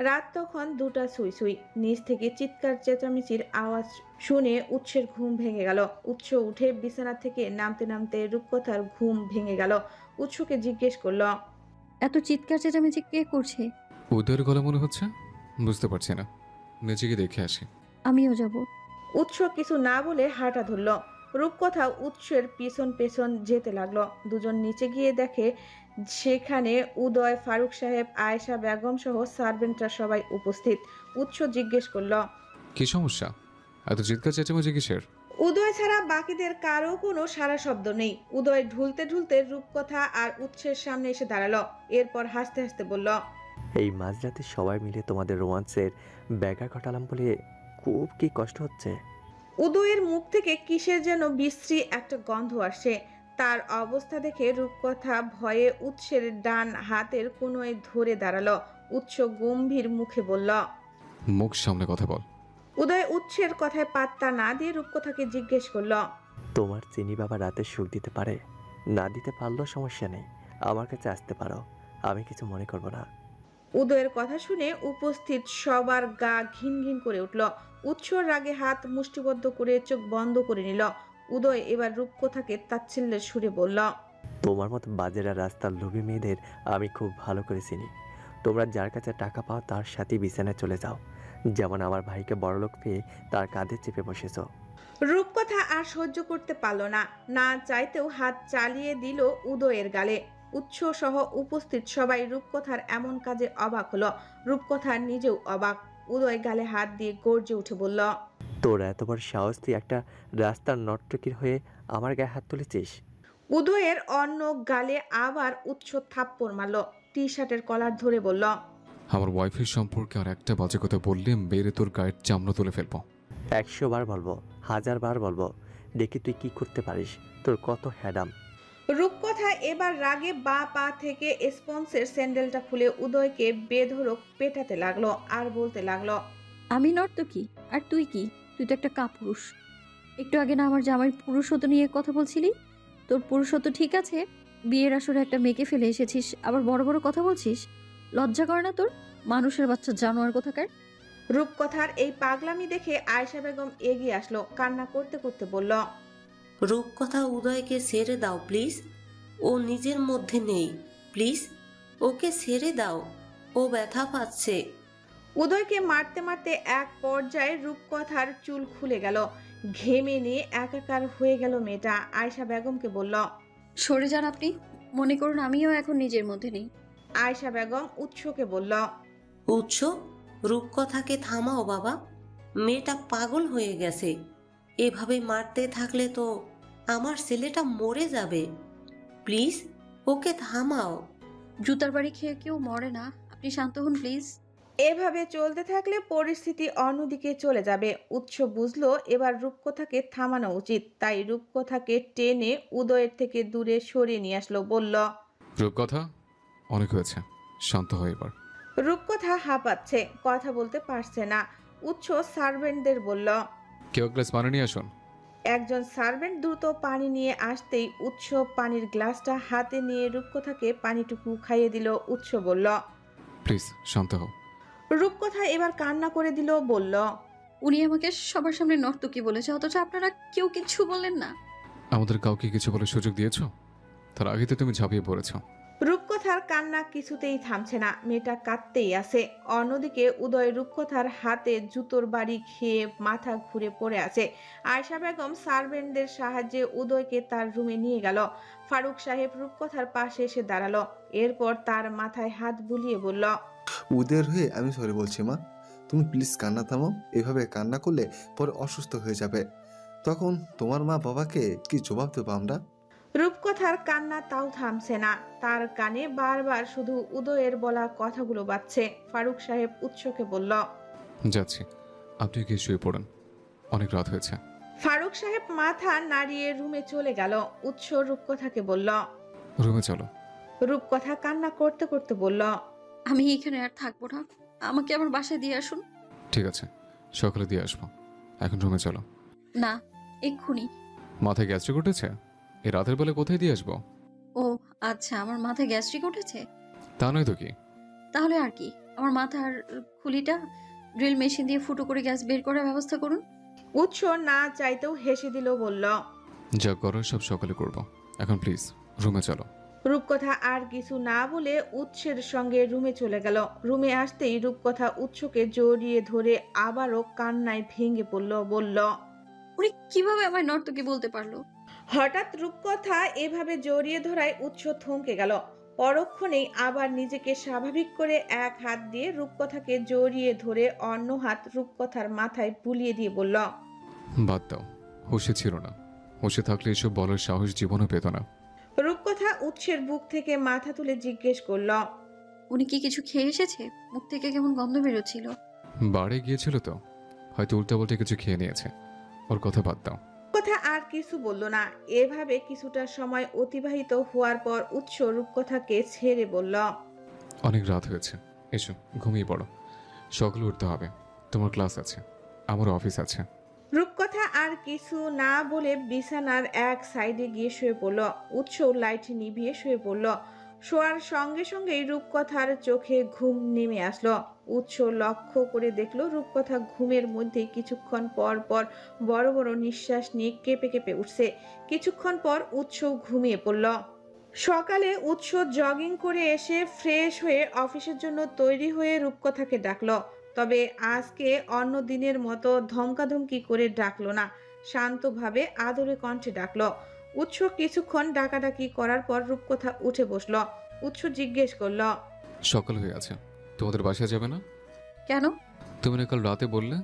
রাত তখন 2টা ছুঁই ছুঁই। নিচ থেকে চিৎকার চেঁচামেচির আওয়াজ শুনে উৎসের ঘুম ভেঙে গেল। উৎস উঠে বিছানা থেকে নামতে নামতে রূপকথার ঘুম ভেঙে গেল। উৎসকে জিজ্ঞেস করলো। এত চিৎকার চেঁচামেচি কে করছে? উদয়ের গলা মনে হচ্ছে। বুঝতে পারছি না, নিচে গিয়ে দেখে আসি। আমিও যাব। উৎস কিছু না বলে হাঁটা ধরল। রূপকথা উৎসের পিছন পেছন যেতে লাগলো। দুজন নিচে গিয়ে দেখে সেখানে উদয়, ফারুক সাহেব, আয়েশা বেগম সহ সার্ভেন্টরা সবাই উপস্থিত। উৎস জিজ্ঞেস করলো। কি সমস্যা? এত চিৎকার চেঁচামেচি কিসের? উদয় ছাড়া বাকিদের কারো কোনো সারা শব্দ নেই। উদয় ঢুলতে ঢুলতে রূপকথা আর উৎসের সামনে এসে দাঁড়ালো। এরপর হাসতে হাসতে বলল। এই মাঝরাতে সবাই মিলে তোমাদের রোমান্সের ব্যাঘাত ঘটালাম বলে খুব কি কষ্ট হচ্ছে। উদয়ের মুখ থেকে কিসের যেন বিশ্রী একটা গন্ধ আসে। তার অবস্থা দেখে রূপকথা ভয়ে উৎসের ডান হাতের কোনোয় ধরে দাঁড়ালো। উৎস গম্ভীর মুখে বলল। মুখ সামনে কথা বল। উদয় উৎসের কথায় পাত্তা না দিয়ে রূপকথাকে জিজ্ঞেস করলো। তোমার চিনি বাবা রাতে সুখ দিতে পারে? না দিতে পারলেও সমস্যা নেই, আমার কাছে আসতে পারো, আমি কিছু মনে করব না। উদয়ের কথা শুনে উপস্থিত সবার গা ঘিন ঘিন করে উঠল। উৎসর রাগে হাত মুষ্টিবদ্ধ করে চোখ বন্ধ করে নিল। উদয় এবার রূপকথাকে তাচ্ছিল্যের সুরে বলল। তোমার মতো বাজেরা রাস্তার লোভী মেয়েদের আমি খুব ভালো করে চিনি। তোমরা যার কাছে টাকা পাও তার সাথে বিছানায় চলে যাও, যেমন আমার ভাইকে বড়লোক পেয়ে তার কাঁধে চেপে বসেছ। রূপকথা আর সহ্য করতে পারল না, না চাইতেও হাত চালিয়ে দিল উদয়ের গালে। উৎস সহ উপস্থিত সবাই রূপকথার এমন কাজে অবাক হলো। রূপকথা নিজেও অবাক। উদয় গালে হাত দিয়ে গর্জে উঠে বলল। তোর এত বড় সাহস, তুই একটা রাস্তার নর্তকীর হয়ে আমার গায়ে হাত তুলেছিস? উদয়ের অন্য গালে আবার উৎস থাপ্পড় মারল। টি শার্টের কলার ধরে বলল। আমার ওয়াইফের সম্পর্কে আর একটা বাজে কথা বললে মেরে তোর গায়ের চামড়া তুলে ফেলবো। 100 বার বলবো, 1000 বার বলবো, দেখি তুই কি করতে পারিস। তোর কত হ্যাডাম। রূপকথা এবার রাগে বাঁ পা থেকে স্পন্সের স্যান্ডেলটা খুলে উদয়কে বেধড়ক পেটাতে লাগলো আর বলতে লাগলো। আমি নর্তকী আর তুই কি? তুই তো একটা কাপুরুষ। একটু আগে না আমার জামাই পুরুষত্ব নিয়ে কথা বলছিলি? তোর পুরুষত্ব ঠিক আছে, বিয়ের আসরে একটা মেয়েকে ফেলে এসেছিস, আবার বড় বড় কথা বলছিস। লজ্জা করে না তোর? মানুষের বাচ্চা জানোয়ার কোথাকার। রূপকথার এই পাগলামি দেখে আয়েশা বেগম এগিয়ে আসলো, কান্না করতে করতে বলল। রূপকথা উদয়কে ছেড়ে দাও প্লিজ, ও নিজের মধ্যে নেই, প্লিজ ওকে ছেড়ে দাও, ও ব্যথা পাচ্ছে। উদয়কে মারতে মারতে এক পর্যায়ে রূপকথার চুল খুলে গেল। ঘেমে নিয়ে একাকার হয়ে গেল মেয়েটা। আয়েশা বেগমকে বলল। সরে যান আপনি, মনে করুন আমিও এখন নিজের মধ্যে নেই। আয়েশা বেগম উৎসকে বলল। উৎস, রূপকথাকে থামাও বাবা, মেয়েটা পাগল হয়ে গেছে। এভাবে মারতে থাকলে তো আমার ছেলেটা মরে যাবে। প্লিজ ওকে থামাও। জুতার বাড়ি খেয়ে কেউ মরে না, আপনি শান্ত হন প্লিজ। এভাবে চলতে থাকলে পরিস্থিতি অন্যদিকে চলে যাবে। উৎস বুঝলো এবার রূপকথাকে থামানো উচিত, তাই রূপকথাকে টেনে উদয়ের থেকে দূরে সরিয়ে নিয়ে আসলো। বলল। রূপকথা, অনেক হয়েছে, শান্ত হয় এবার। রূপকথা হাঁপাচ্ছে, কথা বলতে পারছে না। উৎস সার্ভেন্টদের বলল। কেউ এক গ্লাস পানি নিয়ে আসুন। একজন সার্ভেন্ট দ্রুত পানি নিয়ে আসতেই উৎস পানির গ্লাসটা হাতে নিয়ে রূপকথাকে পানিটুকু খাইয়ে দিল। উৎস বলল। প্লিজ শান্ত হও। রূপকথা এবার কান্না করে দিল, বলল। উনি আমাকে সবার সামনে নর্তকী বলেছে, অথচ আপনারা কেউ কিচ্ছু বললেন না। আমাদের কাউকে কিছু বলার সুযোগ দিয়েছো? তার আগে তো তুমি ঝাঁপিয়ে পড়েছো। রূপকথার কান্না কিছুতেই থামছে না, মেয়েটা কাঁদতেই আছে। অন্যদিকে উদয় রূপকথার হাতে জুতোর বাড়ি খেয়ে মাথা ঘুরে পড়ে আছে। আয়েশা বেগম সার্ভেন্টদের সাহায্যে উদয়কে তার রুমে নিয়ে গেল। ফারুক সাহেব রূপকথার পাশে এসে দাঁড়ালো। এরপর তার মাথায় হাত বুলিয়ে বলল। উদের হয়ে আমি সরি বলছি মা, তুমি প্লিজ কান্না থামাও। এভাবে কান্না করলে পরে অসুস্থ হয়ে যাবে, তখন তোমার মা বাবাকে কি জবাব দেবো আমরা? রূপকথার কান্না তাও থামছে না, তার কানে বারবার শুধু উদয়ের বলা কথাগুলো বাজছে। ফারুক সাহেব উৎসকে বলল। যাচ্ছি, আপনি গিয়ে শুয়ে পড়ুন, অনেক রাত হয়েছে। ফারুক সাহেব মাথা নাড়িয়ে রুমে চলে গেল। উৎস রূপকথাকে বলল। রুমে চলো। রূপকথা কান্না করতে করতে বলল। আমি এখানে আর থাকবো না, আমাকে আমার বাসায় দিয়ে আসুন। ঠিক আছে, সকালে দিয়ে আসবো, এখন রুমে চলো। না, এক্ষুনি। মাথায় গ্যাস্ট্রিক উঠেছে? এই রাতের বেলা কোথায় দিয়ে আসবো? ও আচ্ছা, আমার মাথায় গ্যাস্ট্রিক উঠেছে? তা নয় তো কি। তাহলে আর কি, আমার মাথার খুলিটা ড্রিল মেশিন দিয়ে ফুটো করে গ্যাস বের করার ব্যবস্থা করুন। উৎস না চাইতেও হেসে দিল, বলল। যা করার সব সকালে করবো, এখন প্লিজ রুমে চলো। রূপকথা আর কিছু না বলে উৎসের সঙ্গে রুমে চলে গেল। রুমে আসতেই রূপকথা উৎসকে জড়িয়ে ধরে আবারও কান্নায় ভেঙে পড়ল, বলল। উনি কিভাবে আমায় নর্তকী বলতে পারলো? হঠাৎ রূপকথা এভাবে জড়িয়ে ধরায় উৎস থমকে গেল। পরক্ষণেই আবার নিজেকে স্বাভাবিক করে এক হাত দিয়ে রূপকথাকে জড়িয়ে ধরে অন্য হাত রূপকথার মাথায় বুলিয়ে দিয়ে বলল। বাদ দাও, হুঁশে ছিল না, হুঁশে থাকলে এসব বলার সাহস জীবনও পেত না। রূপকথা উৎসের বুক থেকে মাথা তুলে জিজ্ঞেস করল। উনি কি কিছু খেয়ে এসেছে? মুখ থেকে কেমন গন্ধ বেরোচ্ছিল। বাড়ি গিয়েছিল তো, হয়তো উল্টাপাল্টা কিছু খেয়ে নিয়েছে, ওর কথা বাদ দাও। কথা আর কিছু বলল না। এভাবে কিছুটা সময় অতিবাহিত হওয়ার পর উৎস রূপকথাকে ছেড়ে বলল। অনেক রাত হয়েছে, এসো ঘুমিয়ে পড়ো, সকালে উঠতে হবে, তোমার ক্লাস আছে, আমার অফিস আছে। রূপকথা আর কিছু না বলে বিছানার এক সাইডে গিয়ে শুয়ে পড়ল। উৎস লাইট নিভিয়ে শুয়ে পড়ল। শোয়ার সঙ্গে সঙ্গেই রূপকথার চোখে ঘুম নেমে আসলো। উৎস লক্ষ্য করে দেখলো রূপকথা ঘুমের মধ্যে কিছুক্ষণ পর পর বড় বড় নিঃশ্বাস নিয়ে কেঁপে কেঁপে উঠছে। কিছুক্ষণ পর উৎস ঘুমিয়ে পড়ল। সকালে উৎস জগিং করে এসে ফ্রেশ হয়ে অফিসের জন্য তৈরি হয়ে রূপকথাকে ডাকলো। তবে আজকে অন্য দিনের মতো ধমকাধমকি করে ডাকলো না, শান্তভাবে আদরে কণ্ঠে ডাকলো। উৎস কিছুক্ষণ ডাকাডাকি করার পর রূপকথা উঠে বসলো। উৎস জিজ্ঞেস করলো। সকাল হয়ে আছে, তোমাদের বাসায় যাবে না? কেন? তুমি না কাল রাতে বললে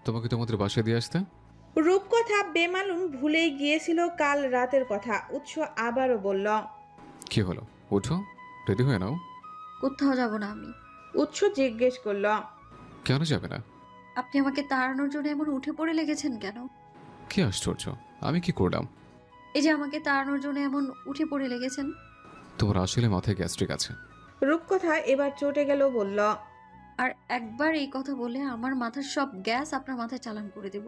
তোমাকে তোমাদের বাসায় দিয়ে আসতে। রূপকথা বেমালুম ভুলেই গিয়েছিল কাল রাতের কথা। উৎস আবারও বলল। কি হলো, ওঠো, রেডি হয়ে নাও। কোথাও যাব না আমি। উৎস জিজ্ঞেস করলো। কেন যাবে না? আপনি আমাকে তাড়ানোর জন্য এমন উঠে পড়ে লেগেছেন কেন? কি আশ্চর্য, আমি কি করলাম? এই যে আমাকে তাড়ানোর জন্য এমন উঠে পড়ে লেগেছেন। তোমার আসলে মাথায় গ্যাস্ট্রিক আছে। রূপকথা এবার চটে গেল, বলল। আর একবার এই কথা বলে আমার মাথার সব গ্যাস আপনার মাথায় চালান করে দেব।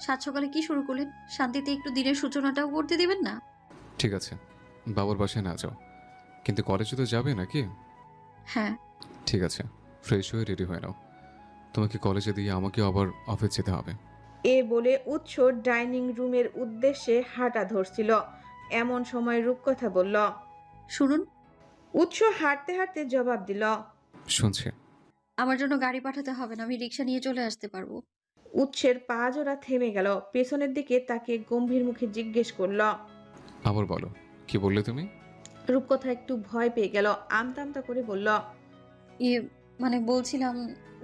সাত সকালে কি শুরু করলেন? শান্তিতে একটু দিনের সূচনাটাও করতে দিবেন না? ঠিক আছে, বাবার বাসায় না যাও, কিন্তু কলেজে তো যাবে নাকি? হ্যাঁ। ঠিক আছে, ফ্রেশ হয়ে রেডি হয়ে নাও, তোমাকে কলেজে দিয়ে আমাকে আবার অফিস যেতে হবে। এ বলে উৎস ডাইনিং রুমের উদ্দেশ্যে হাঁটা ধরছিল। এমন সময় রূপকথা বলল। শুনুন। উৎস হাঁটতে হাঁটতে জবাব দিল। শুনছি। আমার জন্য গাড়ি পাঠাতে হবে না, আমি রিক্সা নিয়ে চলে আসতে পারবো। উৎসের পা জোড়া থেমে গেল। পেছনের দিকে তাকে গম্ভীর মুখে জিজ্ঞেস করল। আবার বলো, কি বললে তুমি? রূপকথা একটু ভয় পেয়ে গেল, আমতা আমতা করে বলল। মানে বলছিলাম,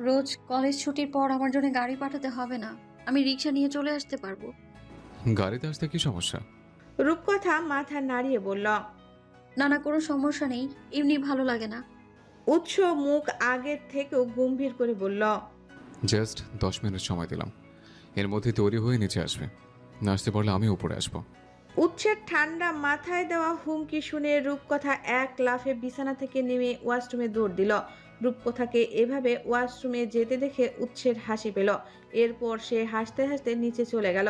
রোজ কলেজ ছুটির পর আমার জন্য গাড়ি পাঠাতে হবে না, আমি রিক্সা নিয়ে চলে আসতে পারবো। গাড়িতে আসতে কি সমস্যা? রূপকথা মাথা নাড়িয়ে বলল। না না, কোনো সমস্যা নেই, এমনি ভালো লাগে না। উৎস মুখ আগের থেকেও গম্ভীর করে বলল। জাস্ট 10 মিনিট সময় দিলাম, এর মধ্যে তৈরি হয়ে নিচে আসবে, না আসতে পারলে আমি উপরে আসবো। উৎসের ঠান্ডা মাথায় দেওয়া হুমকি শুনে রূপকথা এক লাফে বিছানা থেকে নেমে ওয়াশরুমে দৌড় দিল। রূপকথাকে এভাবে ওয়াশরুমে যেতে দেখে উৎসের হাসি পেল। এরপর সে হাসতে হাসতে নিচে চলে গেল।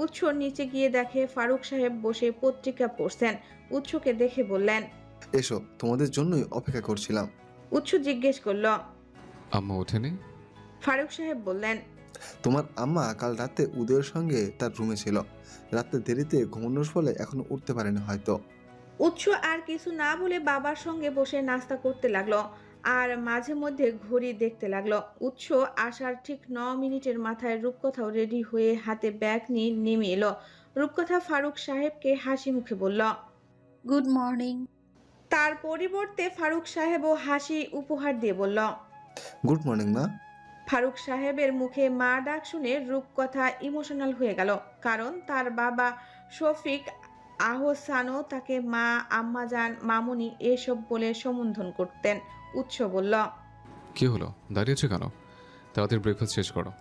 উৎস নিচে গিয়ে দেখে ফারুক সাহেব বসে পত্রিকা পড়ছেন। উৎসকে দেখে বললেন, এসো, তোমাদের জন্যই অপেক্ষা করছিলাম। উৎস জিজ্ঞেস করলো, আম্মা ওঠেনি? ফারুক সাহেব বললেন, তোমার আম্মা কাল রাতে উদয়ের সঙ্গে তার রুমে ছিল। রাতে দেরিতে ঘুমানোর ফলে এখনো উঠতে পারেনি হয়তো। উৎস আর কিছু না বলে বাবার সঙ্গে বসে নাস্তা করতে লাগলো আর মাঝে মধ্যে ঘড়ি দেখতে লাগলো। উৎস আসার ঠিক 9 মিনিটের মাথায় রূপকথাও রেডি হয়ে হাতে ব্যাগ নিয়ে নেমে এলো। রূপকথা ফারুক সাহেবকে হাসি মুখে বলল। Good morning. তার পরিবর্তে ফারুক সাহেবও হাসি উপহার দিয়ে বলল। গুড মর্নিং মা। ফারুক সাহেবের মুখে মা ডাক শুনে রূপকথা ইমোশনাল হয়ে গেল, কারণ তার বাবা শফিক আহসানও তাকে মা, আম্মাজান, মামুনি এসব বলে সম্বোধন করতেন। উৎস বলল, কি হলো, দাঁড়িয়েছো কেন? তাড়াতাড়ি ব্রেকফাস্ট শেষ করো।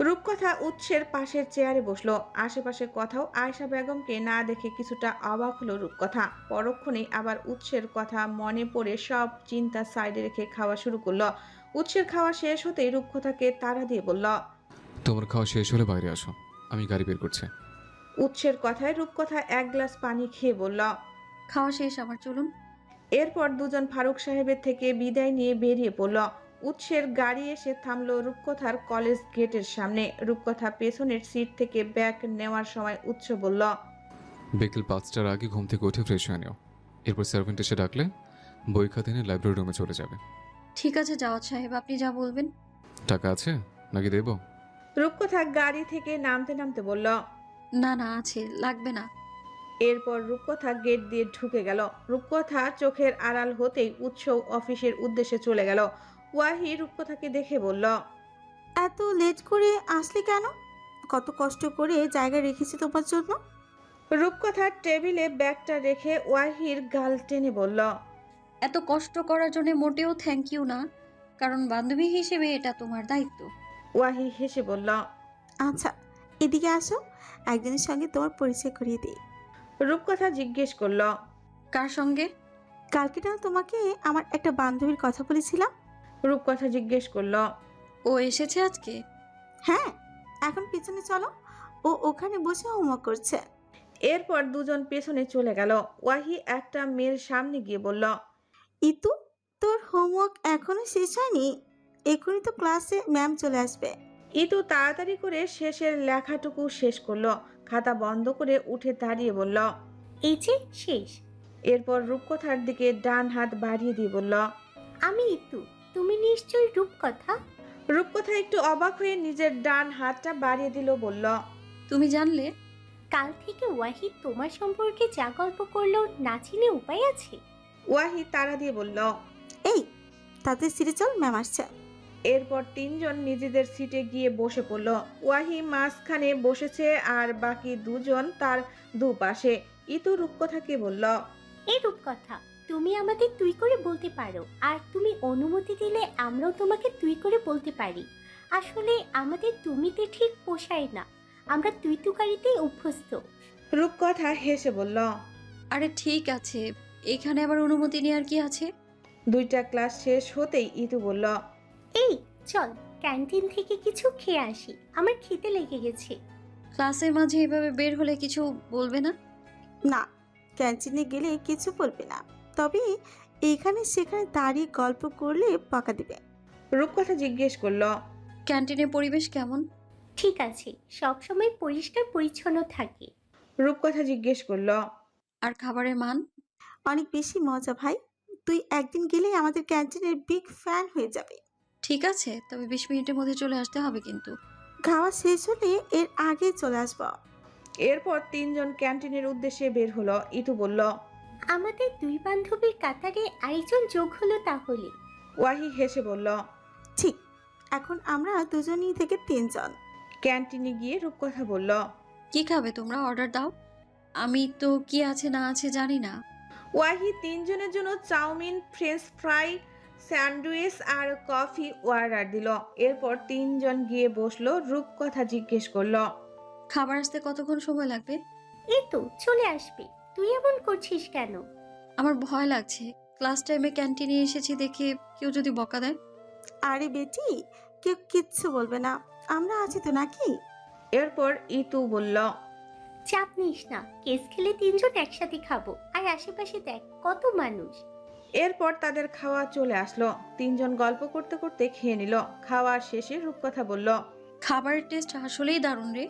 রূপকথা উৎসের পাশের চেয়ারে বসলো। আশেপাশে কোথাও আয়েশা বেগমকে না দেখে কিছুটা অবাক হলো রূপকথা। পরক্ষণেই আবার উৎসের কথা মনে পড়ে সব চিন্তা সাইডে রেখে খাওয়া শুরু করলো। উৎসের খাওয়া শেষ হতেই রূপকথাকে তাড়া দিয়ে বলল, তোমার খাওয়া শেষ হলে বাইরে আসো, আমি গাড়ি বের করছি। উৎসের কথায় রূপকথা এক গ্লাস পানি খেয়ে বলল। খাওয়া শেষ আমার, চলুন। এরপর দুজন ফারুক সাহেবের থেকে বিদায় নিয়ে বেরিয়ে পড়ল। উৎসের গাড়ি এসে থামলো রূপকথার কলেজ গেটের সামনে। রূপকথা পেছনের সিট থেকে ব্যাগ নেওয়ার সময় উৎস বলল, বিকেল 5টার আগে ঘুম থেকে উঠে ফ্রেশ হয়ে নিও। এরপর সার্ভেন্ট এসে ডাকলে বই খাতা নিয়ে লাইব্রেরি রুমে চলে যাবে। ঠিক আছে জাওয়াদ সাহেব, আপনি যা বলবেন। টাকা আছে নাকি দেবো? রূপকথা গাড়ি থেকে নামতে নামতে বলল। না না, আছে, লাগবে না। এরপর রূপকথা গেট দিয়ে ঢুকে গেল। রূপকথা চোখের আড়াল হতেই উৎস অফিসের উদ্দেশ্যে চলে গেল। ওয়াহি রূপকথাকে দেখে বলল, এত লেট করে আসলে কেন? কত কষ্ট করে জায়গা রেখেছি তোমার জন্য। রূপকথার টেবিলে ব্যাগটা রেখে ওয়াহির গাল টেনে বলল, এত কষ্ট করার জন্য মোটেও থ্যাংক ইউ না, কারণ বান্ধবী হিসেবে এটা তোমার দায়িত্ব। ওয়াহি হেসে বলল। আচ্ছা, এদিকে আসো, একজনের সঙ্গে তোমার পরিচয় করিয়ে দিই। রূপকথা জিজ্ঞেস করল, কার সঙ্গে? কালকে না তোমাকে আমার একটা বান্ধবীর কথা বলেছিলাম। রূপকথা জিজ্ঞেস করল, ও এসেছে আজকে? হ্যাঁ, এখন পিছনে চলো, ও ওখানে বসে হোমওয়ার্ক করছে। এরপর দুজন পেছনে চলে গেল। ওয়াহি একটা মেয়ের সামনে গিয়ে বলল, ইতু, তোর হোমওয়ার্ক এখনো শেষ হয়নি? এখনই তো ক্লাসে ম্যাম চলে আসবে। ইতু তাড়াতাড়ি করে শেষের লেখাটুকু শেষ করলো। খাতা বন্ধ করে উঠে দাঁড়িয়ে বলল, এই যে শেষ। এরপর রূপকথার দিকে ডান হাত বাড়িয়ে দিয়ে বলল, আমি ইতু, তুমি নিশ্চয়ই রূপকথা। রূপকথা একটু অবাক হয়ে নিজের ডান হাতটা বাড়িয়ে দিল, বলল, তুমি জানলে? কাল থেকে ওয়াহিদ তোমার সম্পর্কে যা গল্প করলো, না চিনে উপায় আছে? ওয়াহি তাড়া দিয়ে বলল। এই, তাতে সিটে চল, ম্যাম আসছে। এরপর তিনজন নিজেদের সিটে গিয়ে বসে পড়ল। ওয়াহি মাঝখানে বসেছে আর বাকি দুজন তার দুপাশে। ইতু রূপকথাকে বলল, এই রূপকথা, তুমি আমাদের তুই করে বলতে পারো, আর তুমি অনুমতি দিলে আমরাও তোমাকে তুই করে বলতে পারি। আসলে আমাদের তুমিতে ঠিক পোষায় না, আমরা তুই তুকারিতেই অভ্যস্ত। রূপকথা হেসে বলল, আরে ঠিক আছে, এখানে আবার অনুমতি নেওয়ার কি আছে? দুইটা ক্লাস শেষ হতেই ইতু বলল, এই চল, ক্যান্টিন থেকে কিছু খেয়ে আসি, আমার খেতে লেগে গেছে। ক্লাসের মাঝে এভাবে বের হলে কিছু বলবে না? না, ক্যান্টিনে গেলে কিছু বলবে না, তবে এখানে সেখানে দাঁড়িয়ে গল্প করলে বকা দিবে। রূপকথা জিজ্ঞেস করল, ক্যান্টিনের পরিবেশ কেমন? ঠিক আছে, সবসময় পরিষ্কার পরিচ্ছন্ন থাকে। রূপকথা জিজ্ঞেস করল, আর খাবারের মান? অনেক বেশি মজা ভাই, তুই একদিন গেলেই আমাদের ক্যান্টিনের বিগ ফ্যান হয়ে যাবে। ঠিক আছে, তবে 20 মিনিটের মধ্যে চলে আসতে হবে কিন্তু। খাওয়া শেষ হলে এর আগে চলে আসবো। এরপর তিনজন ক্যান্টিনের উদ্দেশ্যে বের হলো। ইতু বলল, আমাদের দুই বান্ধবীর কাতারে আরেকজন যোগ হলো তাহলে। ওয়াহি হেসে বলল, ঠিক, এখন আমরা দুজনই থেকে 3 জন। ক্যান্টিনে গিয়ে রূপকথা বলল, কি খাবে তোমরা? অর্ডার দাও। আমি তো কি আছে না আছে জানি না। ওয়াহি তিনজনের জন্য চাউমিন, ফ্রেঞ্চ ফ্রাই, স্যান্ডউইচ আর কফি অর্ডার দিল। এরপর তিনজন গিয়ে বসলো। রূপকথা জিজ্ঞেস করল, খাবার আসতে কতক্ষণ সময় লাগবে? এই তো চলে আসবে। তুই এমন করছিস কেন? আমার ভয় লাগছে, ক্লাস টাইমে ক্যান্টিনে এসেছি দেখে কেউ যদি বকা দেয়। আরে বেটি, কেউ কিচ্ছু বলবে না, আমরা আছি তো নাকি? এরপর ইতু বলল, চাপ নিস না, কেস খেলে তিনজন একসাথে খাবো। আর আশেপাশে দেখ কত মানুষ। এরপর তাদের খাওয়া চলে আসলো। তিনজন গল্প করতে করতে খেয়ে নিল। খাওয়ার শেষে রূপকথা বলল, খাবারের টেস্ট আসলেই দারুণ রে।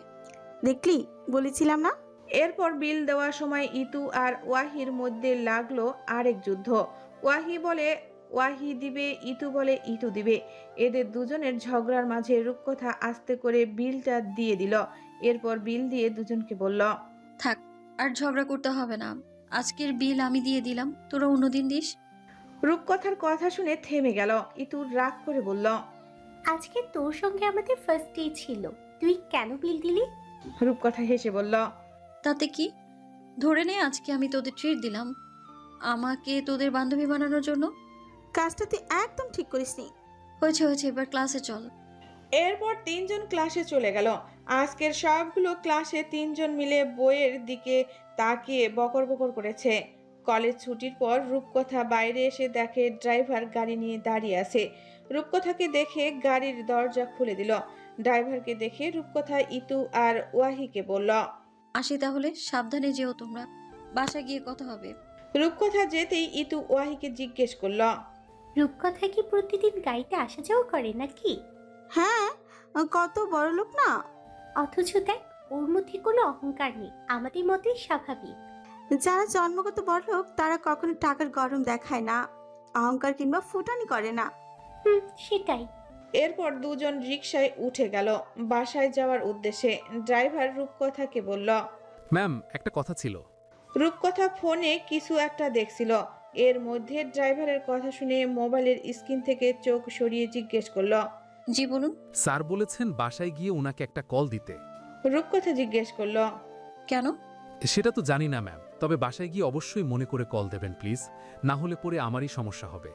দেখলি, বলেছিলাম না? এরপর বিল দেওয়ার সময় ইতু আর ওয়াহির মধ্যে লাগলো আরেক যুদ্ধ। ওয়াহি বলে ওয়াহি দিবে, ইতু বলে ইতু দিবে। এদের দুজনের ঝগড়ার মাঝে রূপকথা আস্তে করে বিলটা দিয়ে দিল। এরপর বিল দিয়ে দুজনকে বলল, থাক, আর ঝগড়া করতে হবে না, আজকের বিল আমি দিয়ে দিলাম, তোরা অন্যদিন দিস। রূপকথার কথা শুনে থেমে গেল। ইতু রাগ করে বলল, আজকে তোর সঙ্গে আমাদের ফার্স্ট ডে ছিল, তুই কেন বিল দিলি? রূপকথা হেসে বলল, তাতে কি, ধরে নে আজকে আমি তোদের ট্রিট দিলাম আমাকে তোদের বান্ধবী বানানোর জন্য। কাজটা তুই একদম ঠিক করিসনি। হয়েছে হয়েছে, এবার ক্লাসে চল। এরপর তিনজন ক্লাসে চলে গেল। আজকের সবগুলো ক্লাসে তিনজন মিলে বইয়ের দিকে তাকিয়ে বকর বকর করেছে। কলেজ ছুটির পর রূপকথা বাইরে এসে দেখে ড্রাইভার গাড়ি নিয়ে দাঁড়িয়ে আছে। রূপকথাকে দেখে গাড়ির দরজা খুলে দিল। ড্রাইভারকে দেখে রূপকথা ইতু আর ওয়াহিকে বলল, আসি তাহলে, সাবধানে যেও তোমরা, বাসা গিয়ে কথা হবে। রূপকথা যেতেই ইতু ওয়াহিকে জিজ্ঞেস করল, রূপকথা কি প্রতিদিন গাড়িতে আসা যাওয়া করে নাকি? হ্যাঁ, কত বড় লোক না। অথচ দেখ, ওর মধ্যে কোনো অহংকার নেই, আমাদের মতোই স্বাভাবিক। যারা জন্মগত বড় লোক তারা কখনো টাকার গরম দেখায় না, অহংকার কিংবা ফুটানি করে না। সেটাই। এরপর দুজন রিকশায় উঠে গেল বাসায় যাওয়ার উদ্দেশ্যে। ড্রাইভার রূপকথাকে বলল, ম্যাম একটা কথা ছিল। রূপকথা ফোনে কিছু একটা দেখছিল। এর মধ্যে ড্রাইভারের কথা শুনে মোবাইলের স্ক্রিন থেকে চোখ সরিয়ে জিজ্ঞেস করল, জি বলুন। স্যার বলেছেন বাসায় গিয়ে ওনাকে একটা কল দিতে। রূপকথা জিজ্ঞেস করল, কেন? সেটা তো জানি না ম্যাম, তবে বাসায় গিয়ে অবশ্যই মনে করে কল দেবেন প্লিজ, না হলে পরে আমারই সমস্যা হবে।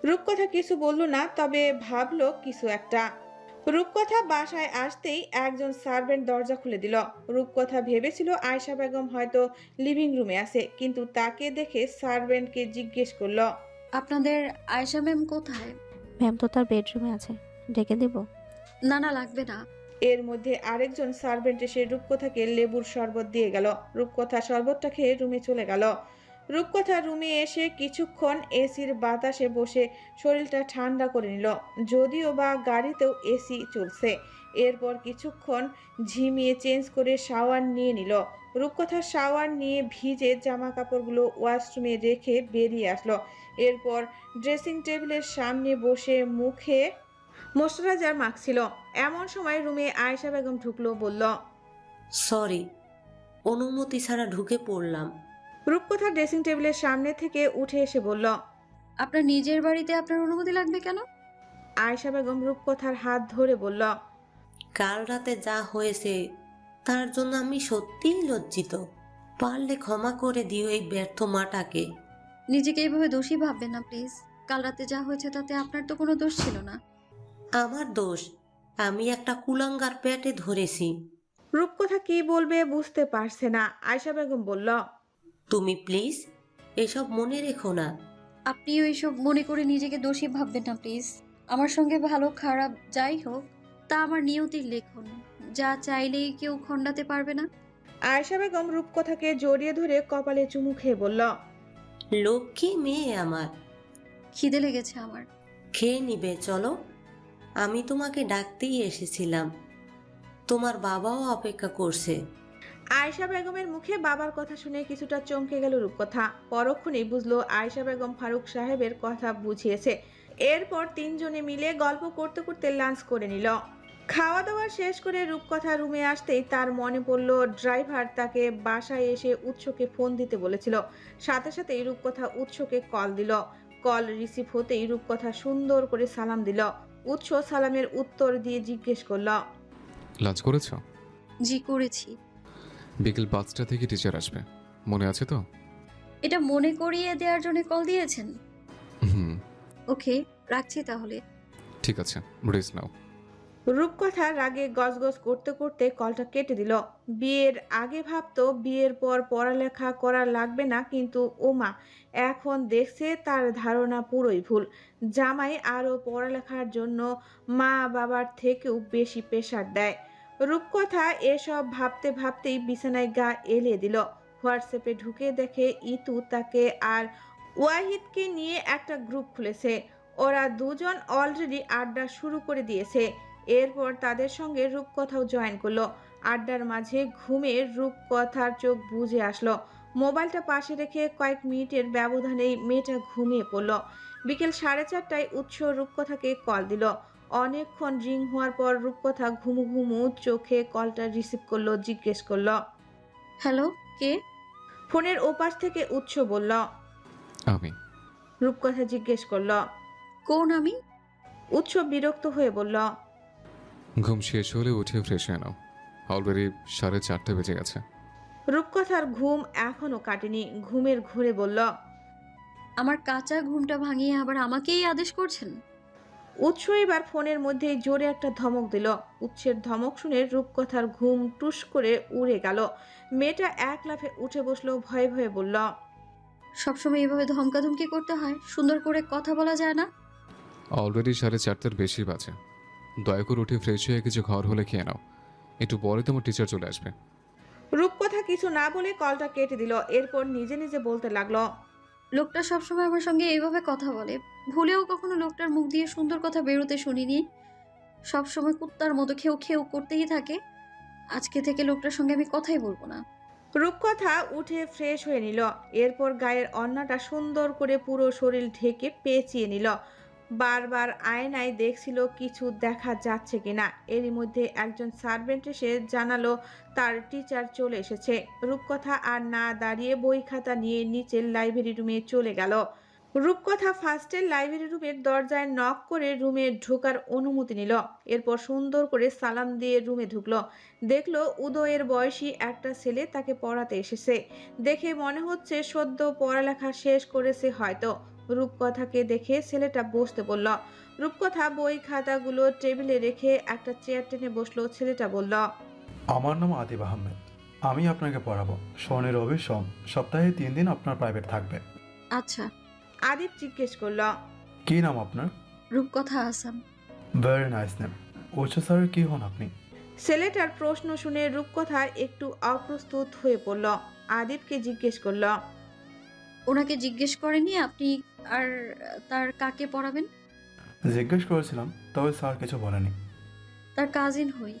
রূপকথা কিছু বলল না, তবে ভাবলো কিছু একটা। রূপকথা বাসায় আসতেই একজন সার্ভেন্ট দরজা খুলে দিল। রূপকথা ভেবেছিল আয়েশা বেগম হয়তো লিভিং রুমে আছে, কিন্তু তাকে দেখে সার্ভেন্টকে জিজ্ঞেস করল, আপনাদের আয়েশা ম্যাম কোথায়? ম্যাম তো তার বেডরুমে আছে, ডেকে দেব? না না, লাগবে না। এর মধ্যে আরেকজন সার্ভেন্ট এসে রূপকথাকে লেবুর শরবত দিয়ে গেল। রূপকথা শরবতটা খেয়ে রুমে চলে গেল। রূপকথা রুমে এসে কিছুক্ষণ এসির বাতাসে বসে শরীরটা ঠান্ডা করে নিল, যদিও বা গাড়িতেও এসি চলছে। এরপর কিছুক্ষণ ঝিমিয়ে চেঞ্জ করে শাওয়ার নিয়ে নিল। রূপকথা শাওয়ার নিয়ে ভিজে জামা কাপড়গুলো ওয়াশরুমে রেখে বেরিয়ে আসলো। এরপর ড্রেসিং টেবিলের সামনে বসে মুখে ময়শ্চারাইজার মাখছিল। এমন সময় রুমে আয়েশা বেগম ঢুকলো, বলল, সরি, অনুমতি ছাড়া ঢুকে পড়লাম। রূপকথা ড্রেসিং টেবিলের সামনে থেকে উঠে এসে বলল, আপনার নিজের বাড়িতে আপনার অনুমতি লাগবে কেন? আয়েশা বেগম রূপকথার হাত ধরে বলল, কাল রাতে যা হয়েছে তার জন্য আমি সত্যিই লজ্জিত। পারলে ক্ষমা করে দিও এই ব্যর্থ মাটাকে। নিজেকে এইভাবে দোষী ভাববেন না প্লিজ। কাল রাতে যা হয়েছে তাতে আপনার তো কোনো দোষ ছিল না। আমার দোষ, আমি একটা কুলাঙ্গার পেটে ধরেছি। রূপকথা কি বলবে বুঝতে পারছে না। আয়েশা বেগম বলল, তুমি প্লিজ এসব মনে রেখো না। আপনিও এইসব মনে করে নিজেকে দোষী ভাববেন না প্লিজ। আমার সঙ্গে ভালো খারাপ যাই হোক, তা আমার নিয়তির লেখন, যা চাইলেই কেউ খণ্ডাতে পারবে না। আয়েশা বেগম রূপকথাকে জড়িয়ে ধরে কপালে চুমু খেয়ে বলল, লক্ষ্মী মেয়ে আমার। খিদে লেগেছে আমার। খেয়ে নিবে চলো, আমি তোমাকে ডাকতেই এসেছিলাম, তোমার বাবাও অপেক্ষা করছে। আয়েশা বেগমের মুখে বাবার কথা শুনে কিছুটা চমকে গেল রূপকথা। পরক্ষণেই বুঝলো আয়েশা বেগম ফারুক সাহেবের কথা বুঝিয়েছে। এরপর তিনজনে মিলে গল্প করতে করতে লাঞ্চ করে নিল। খাওয়া দাওয়া শেষ করে রূপকথা রুমে আসতেই তার মনে পড়ল ড্রাইভার তাকে বাসায় এসে উৎসকে ফোন দিতে বলেছিল। সাথে সাথেই রূপকথা উৎসকে কল দিল। কল রিসিভ হতেই রূপকথা সুন্দর করে সালাম দিল। উৎস সালামের উত্তর দিয়ে জিজ্ঞেস করল, লাঞ্চ করেছ? জি করেছি। বিকেল 5টা থেকে টিচার আসবে, মনে আছে তো? এটা মনে করিয়ে দেওয়ার জন্য কল দিয়েছেন? হুম। ওকে, রাখছি তাহলে। ঠিক আছে, রেস্ট নাও। রূপকথা রাগে গজগজ করতে করতে কলটা কেটে দিল। বিয়ের আগে ভাবতো বিয়ের পর পড়ালেখা করা লাগবে না, কিন্তু ওমা, এখন দেখছে তার ধারণা পুরোই ভুল। জামাই আরও পড়ালেখার জন্য মা বাবার থেকেও বেশি প্রেশার দেয়। রূপকথা এসব ভাবতে ভাবতেই বিছানায় গা এলিয়ে দিল। হোয়াটসঅ্যাপে ঢুকে দেখে ইতু তাকে আর ওয়াহিদকে নিয়ে একটা গ্রুপ খুলেছে। ওরা দুজন অলরেডি আড্ডা শুরু করে দিয়েছে। এরপর তাদের সঙ্গে রূপকথাও জয়েন করলো। আড্ডার মাঝে ঘুমে রূপকথার চোখ বুজে আসলো। মোবাইলটা পাশে রেখে কয়েক মিনিটের ব্যবধানেই মেয়েটা ঘুমিয়ে পড়ল। বিকেল 4:30টায় উৎস রূপকথাকে কল দিল। অনেকক্ষণ রিং হওয়ার পর রূপকথা ঘুমু ঘুমু চোখে কলটা রিসিভ করলো, জিজ্ঞেস করলো। হ্যালো, কে? ফোনের ওপাশ থেকে উৎস বলল। আমি। রূপকথা জিজ্ঞেস করলো, কোন আমি? উৎস বিরক্ত হয়ে বলল। ঘুম শেষ হলে উঠে ফ্রেশ হয়ে নাও, অলরেডি 4:30 বেজে গেছে। রূপকথার ঘুম এখনো কাটেনি। ঘুমের ঘুরে বলল। আমার কাঁচা ঘুমটা ভাঙিয়ে আবার আমাকেই আদেশ করছেন? উৎস এবার ফোনের মধ্যে জোরে একটা ধমক দিল। উৎসের ধমক শুনে রূপকথার ঘুম টুস করে উড়ে গেল। মেয়েটা এক লাফে উঠে বসলো, ভয়ে ভয়ে বলল। সবসময় এভাবে ধমকাধমকি করতে হয়? সুন্দর করে কথা বলা যায় না? অলরেডি 4:30 বেশি বাজে। দয়া করে উঠে ফ্রেশ হয়ে কিছু খাওয়ার হলে খেয়ে নাও, একটু পরে তোমার টিচার চলে আসবে। রূপকথা কিছু না বলে কলটা কেটে দিল। এরপর নিজে নিজে বলতে লাগলো। লোকটা সবসময় আমার সঙ্গে এইভাবে কথা বলে, ভুলেও কখনো লোকটার মুখ দিয়ে সুন্দর কথা বেরোতে শুনিনি। সবসময় কুত্তার মতো খেউ খেউ করতেই থাকে। আজকে থেকে লোকটার সঙ্গে আমি কথাই বলবো না। রূপকথা উঠে ফ্রেশ হয়ে নিল। এরপর গায়ের ওড়নাটা সুন্দর করে পুরো শরীর ঢেকে পেঁচিয়ে নিল। বারবার আয়নায় দেখছিল কিছু দেখা যাচ্ছে কিনা। এরই মধ্যে একজন সার্ভেন্ট এসে জানালো তার টিচার চলে এসেছে। রূপকথা আর না দাঁড়িয়ে বই খাতা নিয়ে নিচের লাইব্রেরি রুমে চলে গেল। রূপকথা ফার্স্টের লাইব্রেরি রুমের দরজায় নক করে রুমে ঢোকার অনুমতি নিল। এরপর সুন্দর করে সালাম দিয়ে রুমে ঢুকলো। দেখলো উদয়ের বয়সী একটা ছেলে তাকে পড়াতে এসেছে। দেখে মনে হচ্ছে সদ্য পড়ালেখা শেষ করেছে হয়তো। রূপকথাকে দেখে ছেলেটা বসতে বলল। রূপকথা বই খাতাগুলো টেবিলে রেখে একটা চেয়ার টেনে বসলো। ছেলেটা বলল। আমার নাম আদিব আহমেদ, আমি আপনাকে পড়াবো। শনি রবি সোম, সপ্তাহে 3 দিন আপনার প্রাইভেট থাকবে। আচ্ছা। আদিব জিজ্ঞেস করলো। কি নাম আপনার? রূপকথা আসাম। Very nice name. উচ্চ স্যারের কি হন আপনি? ছেলেটার প্রশ্ন শুনে রূপকথা একটু অপ্রস্তুত হয়ে পড়ল। আদিবকে জিজ্ঞেস করলো। ওনাকে জিজ্ঞেস করেনি আপনি আর তার কাকে পড়াবেন? জিজ্ঞেস করেছিলাম, তবে স্যার কিছু বলেনি। তার কাজিন হই।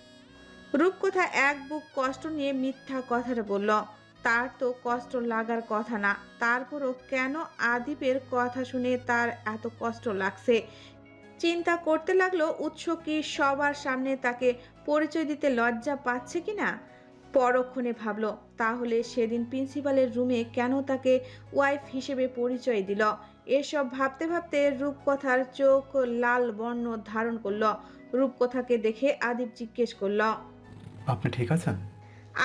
রূপকথা এক বুক কষ্ট নিয়ে মিথ্যা কথাটা বলল। তার তো কষ্ট লাগার কথা না, তারপরও কেন আদিবের কথা শুনে তার এত কষ্ট লাগছে। চিন্তা করতে লাগলো উৎস কি সবার সামনে তাকে পরিচয় দিতে লজ্জা পাচ্ছে কিনা। পরক্ষণে ভাবলো তাহলে সেদিন প্রিন্সিপালের রুমে কেন তাকে ওয়াইফ হিসেবে পরিচয় দিল। এসব ভাবতে ভাবতে রূপকথার চোখ লাল বর্ণ ধারণ করলো। রূপকথাকে দেখে আদিব জিজ্ঞেস করল। আপনি ঠিক আছেন?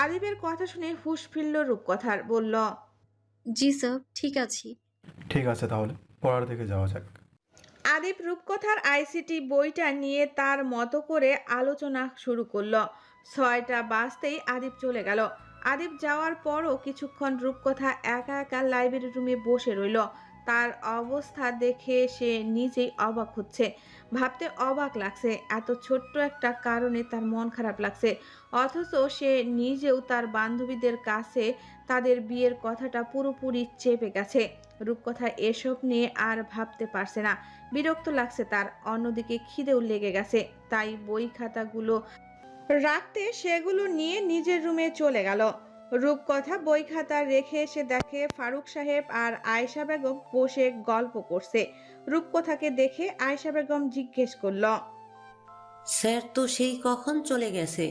আদিবের কথা শুনে হুঁশ ফিরল রূপকথার। বলল। জি স্যার, ঠিক আছি। ঠিক আছে, তাহলে পড়ার দিকে যাওয়া যাক। আদিব রূপকথার আইসিটি বইটা নিয়ে তার মতো করে আলোচনা শুরু করলো। 6টা বাজতেই আদিব চলে গেল। আদিব যাওয়ার পরও কিছুক্ষণ রূপকথা একা একা লাইব্রেরি রুমে বসে রইল। তার অবস্থা দেখে সে নিজেই অবাক হচ্ছে। ভাবতে অবাক লাগছে, এত ছোট্ট একটা কারণে তার মন খারাপ লাগছে। অথচ সে নিজেও তার বান্ধবীদের কাছে তাদের বিয়ের কথাটা পুরোপুরি চেপে গেছে। রূপকথা এসব নিয়ে আর ভাবতে পারছে না। বিরক্ত লাগছে তার। অন্যদিকে খিদেও লেগে গেছে। তাই বই খাতাগুলো রাখতে সেগুলো নিয়ে নিজের রুমে চলে গেল। রূপকথা বই খাতা রেখে এসে দেখে ফারুক সাহেব আর আয়েশা বেগম বসে গল্প করছে। রূপকথাকে দেখে আয়েশা বেগম জিজ্ঞেস করল। স্যার তো সেই কখন চলে গেছে,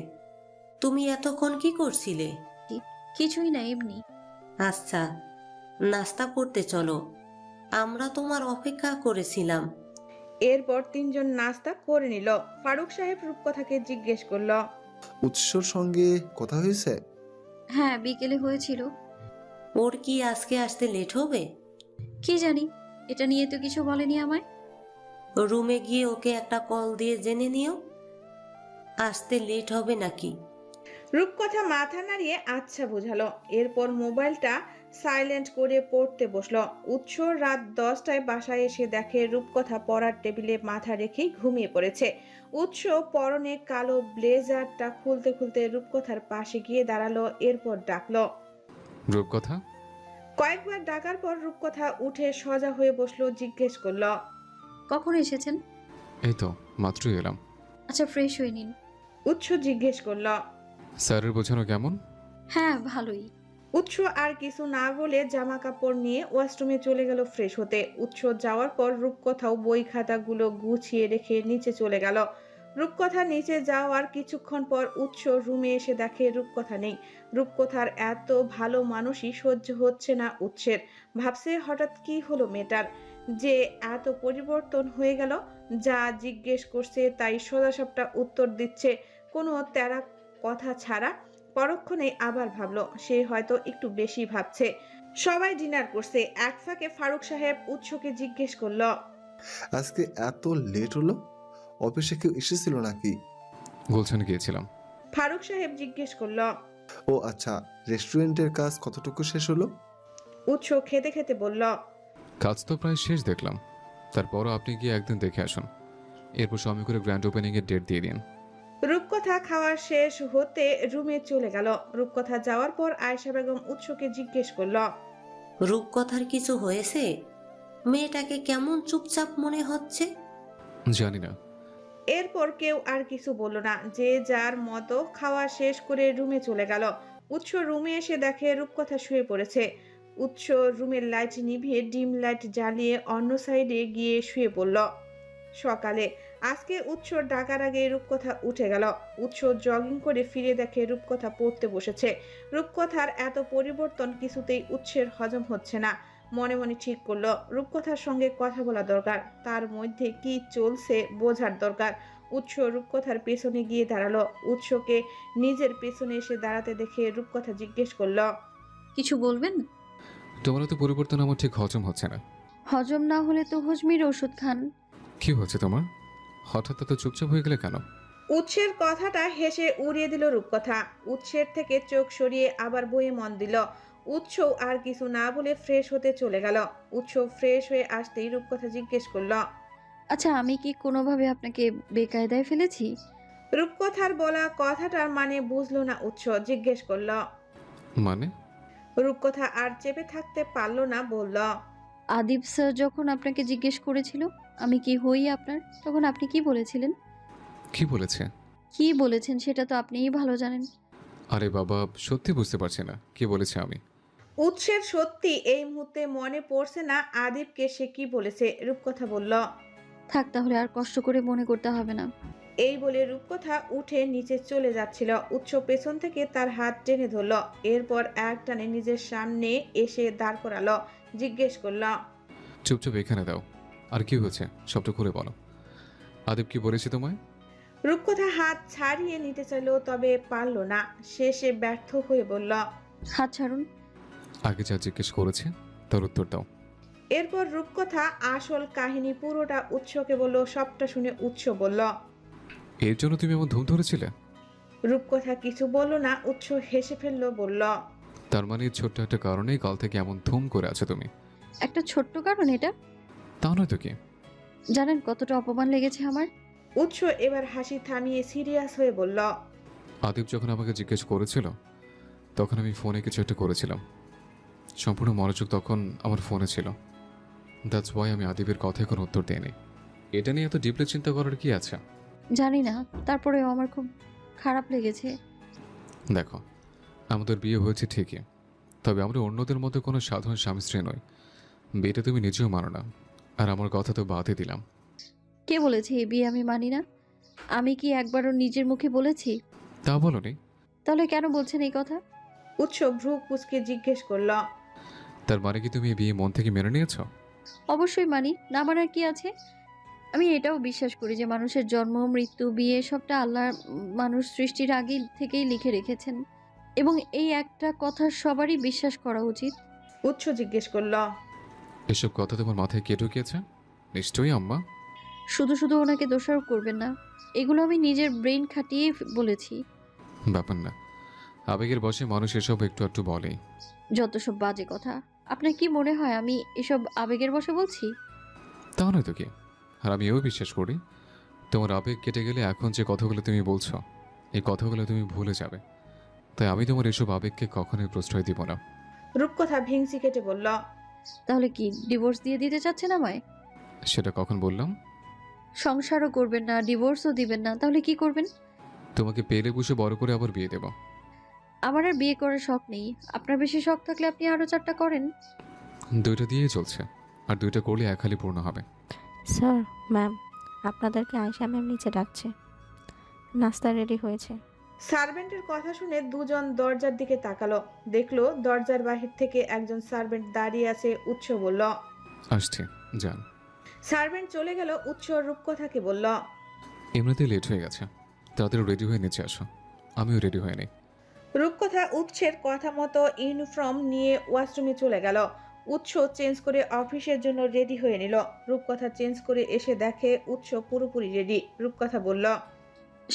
তুমি এতক্ষণ কি করছিলে? কিছুই না, এমনি। আচ্ছা, নাস্তা করতে চলো, আমরা তোমার অপেক্ষা করেছিলাম। এরপর 3জন নাস্তা করে নিল। ফারুক সাহেব রূপকথাকে জিজ্ঞেস করল। উৎসর সঙ্গে কথা হয়েছে? হ্যাঁ, বিকেলে হয়েছিল। ওর কি আজকে আসতে লেট হবে? কি জানি, এটা নিয়ে তো কিছু বলেনি আমায়। রুমে গিয়ে ওকে একটা কল দিয়ে জেনে নিও। আসতে লেট হবে নাকি? রূপকথা মাথা নাড়িয়ে আচ্ছা বোঝালো। এরপর মোবাইলটা সাইলেন্ট করে পড়তে বসলো। উৎস রাত 10টায় বাসায় এসে দেখে রূপকথা পড়ার টেবিলে মাথা রেখেই ঘুমিয়ে পড়েছে। উৎস পরনে কালো ব্লেজারটা খুলতে খুলতে রূপকথার পাশে গিয়ে দাঁড়ালো, এরপর ডাকলো। রূপকথা, কয়েকবার ডাকার পর রূপকথা উঠে সোজা হয়ে বসলো, জিজ্ঞেস করলো। কখন এসেছেন? এই তো মাত্রই এলাম। আচ্ছা, ফ্রেশ হয়ে নিন। উৎস জিজ্ঞেস করলো। স্যারের বোঝানো কেমন? হ্যাঁ, ভালোই। উৎস আর কিছু না বলে জামা কাপড় নিয়ে ওয়াশরুমে চলে গেল ফ্রেশ হতে। উৎস যাওয়ার পর রূপকথাও বই খাতাগুলো গুছিয়ে রেখে নিচে চলে গেল। রূপকথা নিচে যাওয়ার কিছুক্ষণ পর উৎস রুমে এসে দেখে রূপকথা নেই। রূপকথার এত ভালো মানুষই সহ্য হচ্ছে না উৎসের। ভাবছে হঠাৎ কি হলো মেয়েটার, যে এত পরিবর্তন হয়ে গেল। যা জিজ্ঞেস করছে তাই সোজাসাপটা উত্তর দিচ্ছে, কোনো তেরা কথা ছাড়া। পরক্ষণে আবার ভাবলো সে হয়তো একটু বেশি ভাবছে। সবাই ডিনার করছে, এক ফাঁকে ফারুক সাহেব উৎসকে জিজ্ঞেস করলো। আজকে এত লেট হলো? অফিসে কেউ এসেছিল নাকি? গুলশানে গিয়েছিলাম। ফারুক সাহেব জিজ্ঞেস করলো। ও আচ্ছা, রেস্টুরেন্টের কাজ কতটুকু শেষ হলো? উৎস খেতে খেতে বলল। কাজ তো প্রায় শেষ দেখলাম। তারপরও আপনি গিয়ে একদিন দেখে আসুন, এরপর সময় করে গ্র্যান্ড ওপেনিংয়ের ডেট দিয়ে দিন। রূপকথা খাওয়া শেষ হতে রুমে চলে গেল। রূপকথা যাওয়ার পর আয়েশা বেগম উৎসকে জিজ্ঞেস করলো। রূপকথার কিছু হয়েছে? মেয়েটাকে কেমন চুপচাপ মনে হচ্ছে। জানি না। এরপর কেউ আর কিছু বলল না, যে যার মতো খাওয়া শেষ করে রুমে চলে গেল। উৎস রুমে এসে দেখে রূপকথা শুয়ে পড়েছে। উৎস রুমের লাইট নিভিয়ে ডিম লাইট জ্বালিয়ে অন্য সাইডে গিয়ে শুয়ে পড়ল। সকালে আজকে উৎস ডাকার আগে রূপকথা উঠে গেল। উৎস জগিং করে ফিরে দেখে রূপকথা পড়তে বসেছে। রূপকথার এত পরিবর্তন কিছুতেই উৎসের হজম হচ্ছে না। মনে মনে ঠিক করলো রূপকথার সঙ্গে কথা বলা দরকার, তার মধ্যে কি চলছে বোঝার দরকার। উৎস রূপকথার পেছনে গিয়ে দাঁড়ালো। উৎসকে নিজের পেছনে এসে দাঁড়াতে দেখে রূপকথা জিজ্ঞেস করলো। কিছু বলবেন? তোমারও তো পরিবর্তন আমার ঠিক হজম হচ্ছে না। হজম না হলে তো হজমির ওষুধ খান। কি হচ্ছে তোমার? হঠাৎ এত চুপচাপ হয়ে গেলে কেন? উৎসের কথাটা হেসে উড়িয়ে দিল রূপকথা। উৎসের থেকে চোখ সরিয়ে আবার বইয়ে মন দিল। উৎস আর কিছু না বলে ফ্রেশ হতে চলে গেল। উৎস ফ্রেশ হয়ে আসতেই রূপকথা জিজ্ঞেস করলো। আচ্ছা, আমি কি কোনোভাবে আপনাকে বেকায়দায় ফেলেছি? রূপকথার বলা কথাটার মানে বুঝলো না উৎস, জিজ্ঞেস করলো। মানে? রূপকথা আর চেপে থাকতে পারলো না, বলল। আদিব স্যার যখন আপনাকে জিজ্ঞেস করেছিল আমি কি হই আপনার, তখন আপনি কি বলেছিলেন? কি বলেছে? কি বলেছেন সেটা তো আপনিই ভালো জানেন। আরে বাবা, সত্যি বুঝতে পারছি না কি বলেছে আমি। উৎসের সত্যি এই মুহূর্তে মনে পড়ছে না আদিবকে সে কি বলেছে। রূপকথা বলল। থাক, তাহলে আর কষ্ট করে মনে করতে হবে না। এই বলে রূপকথা উঠে নিচে চলে যাচ্ছিল। উৎস পেছন থেকে তার হাত টেনে ধরল, এরপর এক টানে নিজের সামনে এসে দাঁড় করালো। জিজ্ঞেস করল। চুপচাপ এখানে দাও। আর কি হয়েছে সবটা খুলে বলো। আদিব কি বলেছে তোমায়? রূপকথা হাত ছাড়িয়ে নিতে চাইলো, তবে পারল না। শেষে ব্যর্থ হয়ে বলল। হাত ছাড়ুন। আগে যা জিজ্ঞেস করেছে তার উত্তর দাও। এরপর রূপকথা আসল কাহিনী পুরোটা উৎসকে বলল। সবটা শুনে উৎস বলল। এর জন্য তুমি এমন ধুম ধরেছিলে? রূপকথা কিছু বলল না। উৎস হেসে ফেললো, বলল। তার মানে এই ছোট্ট একটা কারণেই কাল থেকে এমন ধুম করে আছো তুমি? একটা ছোট্ট কারণ এটা? তা নয় তো কি? জানেন কতটা অপমান লেগেছে আমার? উৎস এবার হাসি থামিয়ে সিরিয়াস হয়ে বলল। আদিব যখন আমাকে জিজ্ঞেস করেছিল তখন আমি ফোনে কিছু একটা করেছিলাম। সম্পূর্ণ মনোযোগ তখন আমার ফোনে ছিল। দ্যাটস ওয়াই আমি আদিবের কথায় কোনো উত্তর দিইনি। এটা নিয়ে এত ডিপলি চিন্তা করার কি আছে? জানি না, তারপরেও আমার খুব খারাপ লেগেছে। দেখো, আমাদের বিয়ে হয়েছে ঠিকই, তবে আমরা অন্যদের মতো কোনো সাধারণ স্বামী স্ত্রী নই। বিয়েটা তুমি নিজেও মানো না, আর আমার কথা তো বাদই দিলাম। কে বলেছে এই বিয়ে আমি মানি না? আমি কি একবারও নিজের মুখে বলেছি? তা বলনি। তাহলে কেন বলছেন এই কথা? উৎস ভ্রু কুঁচকে জিজ্ঞেস করল। তার মানে কি তুমি এই বিয়ে মন থেকে মেনে নিয়েছো? অবশ্যই মানি, না মানার কি আছে? আমি এটাও বিশ্বাস করি যে মানুষের জন্ম, মৃত্যু, বিয়ে সবটা আল্লাহ মানুষ সৃষ্টির আগে থেকেই লিখে রেখেছেন, এবং এই একটা কথা সবারই বিশ্বাস করা উচিত। উৎস জিজ্ঞেস করল। এসব কথা তোমার মাথায় কে ঢুকিয়েছে? নিশ্চয়ই আম্মা। শুধু শুধু ওনাকে দোষারোপ করবেন না, এগুলো আমি নিজের ব্রেন খাটিয়ে বলেছি। ব্যাপার না, আবেগের বশে মানুষ এসব একটু একটু বলেই। যত সব বাজে কথা। আপনার কি মনে হয় আমি এসব আবেগের বশে বলছি? তা নয় তো কি। আর আমি এও বিশ্বাস করি তোমার আবেগ কেটে গেলে এখন যে কথাগুলো তুমি বলছো এই কথাগুলো তুমি ভুলে যাবে। তাই আমি তোমার এসব আবেগকে কখনোই প্রশ্রয় দিব না। রূপকথা ভেংচি কেটে বলল, তাহলে কি ডিভোর্স দিয়ে দিতে চাচ্ছেন আমায়? সেটা কখন বললাম? সংসারও করবেন না, ডিভোর্সও দিবেন না, তাহলে কি করবেন? তোমাকে পেলে বসে বড় করে আবার বিয়ে দেব। আমার আর বিয়ে করার শখ নেই। আপনার বেশি শখ থাকলে আপনি আরো 4টা করেন। দুইটা দিয়েই চলছে, আর দুইটা করলে এক হালি পূর্ণ হবে। স্যার, ম্যাম, আপনাদেরকে আয়শা ম্যাম নিচে ডাকছে। নাস্তা রেডি হয়েছে। সার্ভেন্টের কথা শুনে দুজন দরজার দিকে তাকালো। দেখলো দরজার বাহির থেকে একজন সার্ভেন্ট দাঁড়িয়ে আছে। উৎস বলল, আসছি, যান। সার্ভেন্ট চলে গেল। উৎস রূপকথাকে বলল, এমনিতেই লেট হয়ে গেছে, তাড়াতাড়ি রেডি হয়ে নিচে আসো। আমিও রেডি হয়ে নিই। রূপকথা উৎসের কথা মতো ইউনিফর্ম নিয়ে ওয়াশরুমে চলে গেল। উৎস চেঞ্জ করে অফিসের জন্য রেডি হয়ে নিল। রূপকথা চেঞ্জ করে এসে দেখে উৎস পুরোপুরি রেডি। রূপকথা বলল,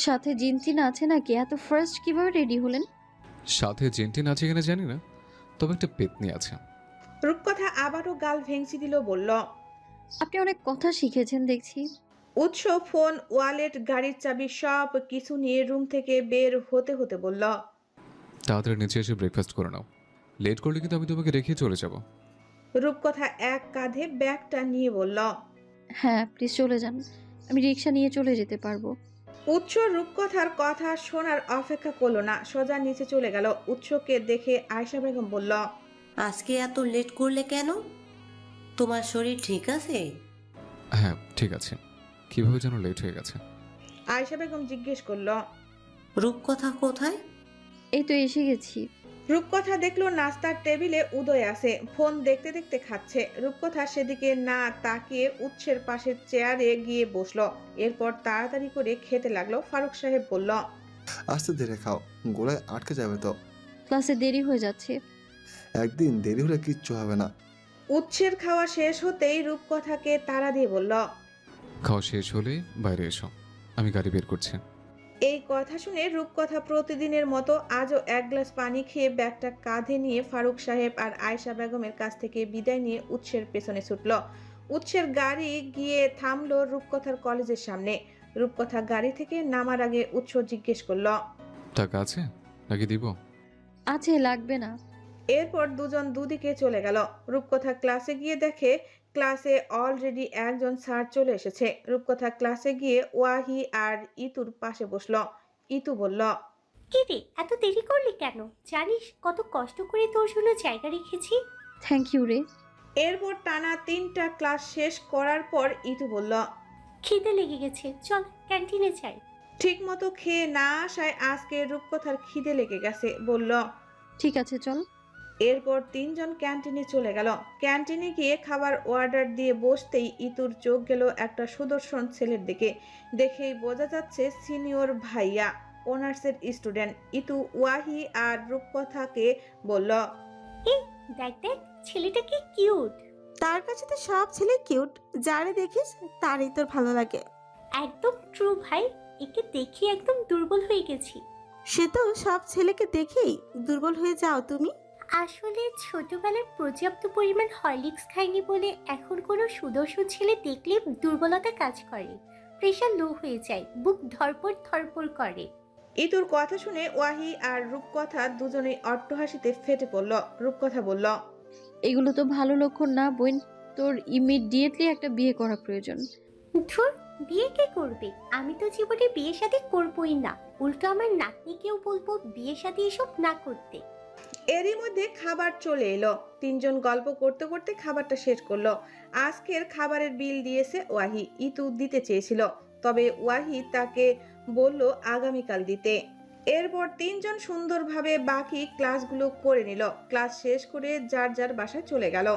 সাথে জিনটিন আছে নাকি? এত ফার্স্ট কিভাবে রেডি হলেন? সাথে জেন্টিন আছে কিনা জানি না, তবে একটা পেতনি আছে। রূপকথা আবারও গাল ভেঙচি দিল, বলল, আপনি অনেক কথা শিখেছেন দেখছি। উৎস ফোন, ওয়ালেট, গাড়ির চাবি সব কিছু নিয়ে রুম থেকে বের হতে হতে বলল, তাড়াতাড়ি নিচে এসে ব্রেকফাস্ট করে নাও। লেট করলে কিন্তু আমি তোমাকে রেখে চলে যাব। রূপকথা এক কাঁধে ব্যাগটা নিয়ে বলল। হ্যাঁ, প্লিজ চলে যান, আমি রিক্সা নিয়ে চলে যেতে পারবো। উৎস রূপকথার কথা শোনার অপেক্ষা করলো না, সোজা নিচে চলে গেল। উৎসকে দেখে আয়েশা বেগম বলল, আজকে এত লেট করলে কেন? তোমার শরীর ঠিক আছে? হ্যাঁ ঠিক আছে, কিভাবে যেন লেট হয়ে গেছে। আয়েশা বেগম জিজ্ঞেস করল, রূপকথা কোথায়? এই তো এসে গেছি। রূপকথা দেখলো নাস্তার টেবিলে উদয় আছে, ফোন দেখতে দেখতে খাচ্ছে। রূপকথা সেদিকে না তাকিয়ে উৎসের পাশের চেয়ারে গিয়ে বসলো। এরপর তাড়াতাড়ি করে খেতে লাগলো। ফারুক সাহেব বলল, আস্তে ধীরে খাও, গোড়ায় আটকে যাবে তো। ক্লাসে দেরি হয়ে যাচ্ছে। একদিন দেরি হলে কিচ্ছু হবে না। উৎসের খাওয়া শেষ হতেই রূপকথাকে তাড়া দিয়ে বলল, খাওয়া শেষ হলে বাইরে এসো, আমি গাড়ি বের করছি। এই কথা শুনে রূপকথা প্রতিদিনের মতো আজও এক গ্লাস পানি খেয়ে ব্যাগটা কাঁধে নিয়ে ফারুক সাহেব আর আয়েশা বেগমের কাছ থেকে বিদায় নিয়ে উৎসের পেছনে ছুটল। উৎসের গাড়ি গিয়ে থামলো রূপকথার কলেজের সামনে। রূপকথা গাড়ি থেকে নামার আগে উৎস জিজ্ঞেস করল, টাকা আছে নাকি দিব? আছে, লাগবে না। এরপর দুজন দুদিকে চলে গেল। রূপকথা ক্লাসে গিয়ে দেখে ক্লাসে অলরেডি একজন স্যার চলে এসেছে। রূপকথা ক্লাসে গিয়ে ওয়াহি আর ইতুর পাশে বসলো। ইতু বলল, কি রে, এত দেরি করলি কেন? জানিস কত কষ্ট করে তোর জন্য জায়গা রেখেছি। থ্যাংক ইউ রে। এরপর টানা 3টা ক্লাস শেষ করার পর ইতু বলল, খিদে লেগে গেছে, চল ক্যান্টিনে যাই। ঠিক মতো খেয়ে না আসায় আজকে রূপকথার খিদে লেগে গেছে, বলল। ঠিক আছে, চল। এরপর 3জন ক্যান্টিনে চলে গেল। ক্যান্টিনে গিয়ে খাবার অর্ডার দিয়ে বসতেই ইতুর চোখ গেল একটা সুদর্শন ছেলের দিকে। দেখেই বোঝা যাচ্ছে সিনিয়র ভাইয়া, অনার্সের স্টুডেন্ট। ইতু ওয়াহি আর রূপকথাকে বলল, এই দেখ দেখ, ছেলেটা কি কিউট। তার কাছে তো সব ছেলে কিউট, যারে দেখিস তারই তোর ভালো লাগে। একদম ট্রু ভাই, একে দেখি একদম দুর্বল হয়ে গেছি। সে তো সব ছেলেকে দেখেই দুর্বল হয়ে যাও তুমি। আসলে ছোটবেলায় পর্যাপ্ত পরিমাণ হরলিক্স খাইনি বলে এখন কোনো সুদর্শন ছেলে দেখলে দুর্বলতা কাজ করে, প্রেশার লো হয়ে যায়, বুক ধরপড় ধরপড় করে। ইতুর কথা শুনে ওয়াহি আর রূপকথা দুজনেই অট্টহাসিতে ফেটে পড়ল। রূপকথা বলল, এগুলো তো ভালো লক্ষণ না বোন, তোর ইমিডিয়েটলি একটা বিয়ে করা প্রয়োজন। ধুর, বিয়ে কে করবে? আমি তো জীবনে বিয়ে শাদী করবই না, উল্টো আমার নাতনিকেও বলবো বিয়ে শাদী এসব না করতে। এরই মধ্যে খাবার চলে এলো। 3জন গল্প করতে করতে খাবারটা শেষ করলো। আজকের খাবারের বিল দিয়েছে ওয়াহি। ইতু দিতে চেয়েছিল, তবে ওয়াহি তাকে বলল আগামীকাল দিতে। এরপর 3জন সুন্দরভাবে বাকি ক্লাসগুলো করে নিল। ক্লাস শেষ করে যার যার বাসায় চলে গেল।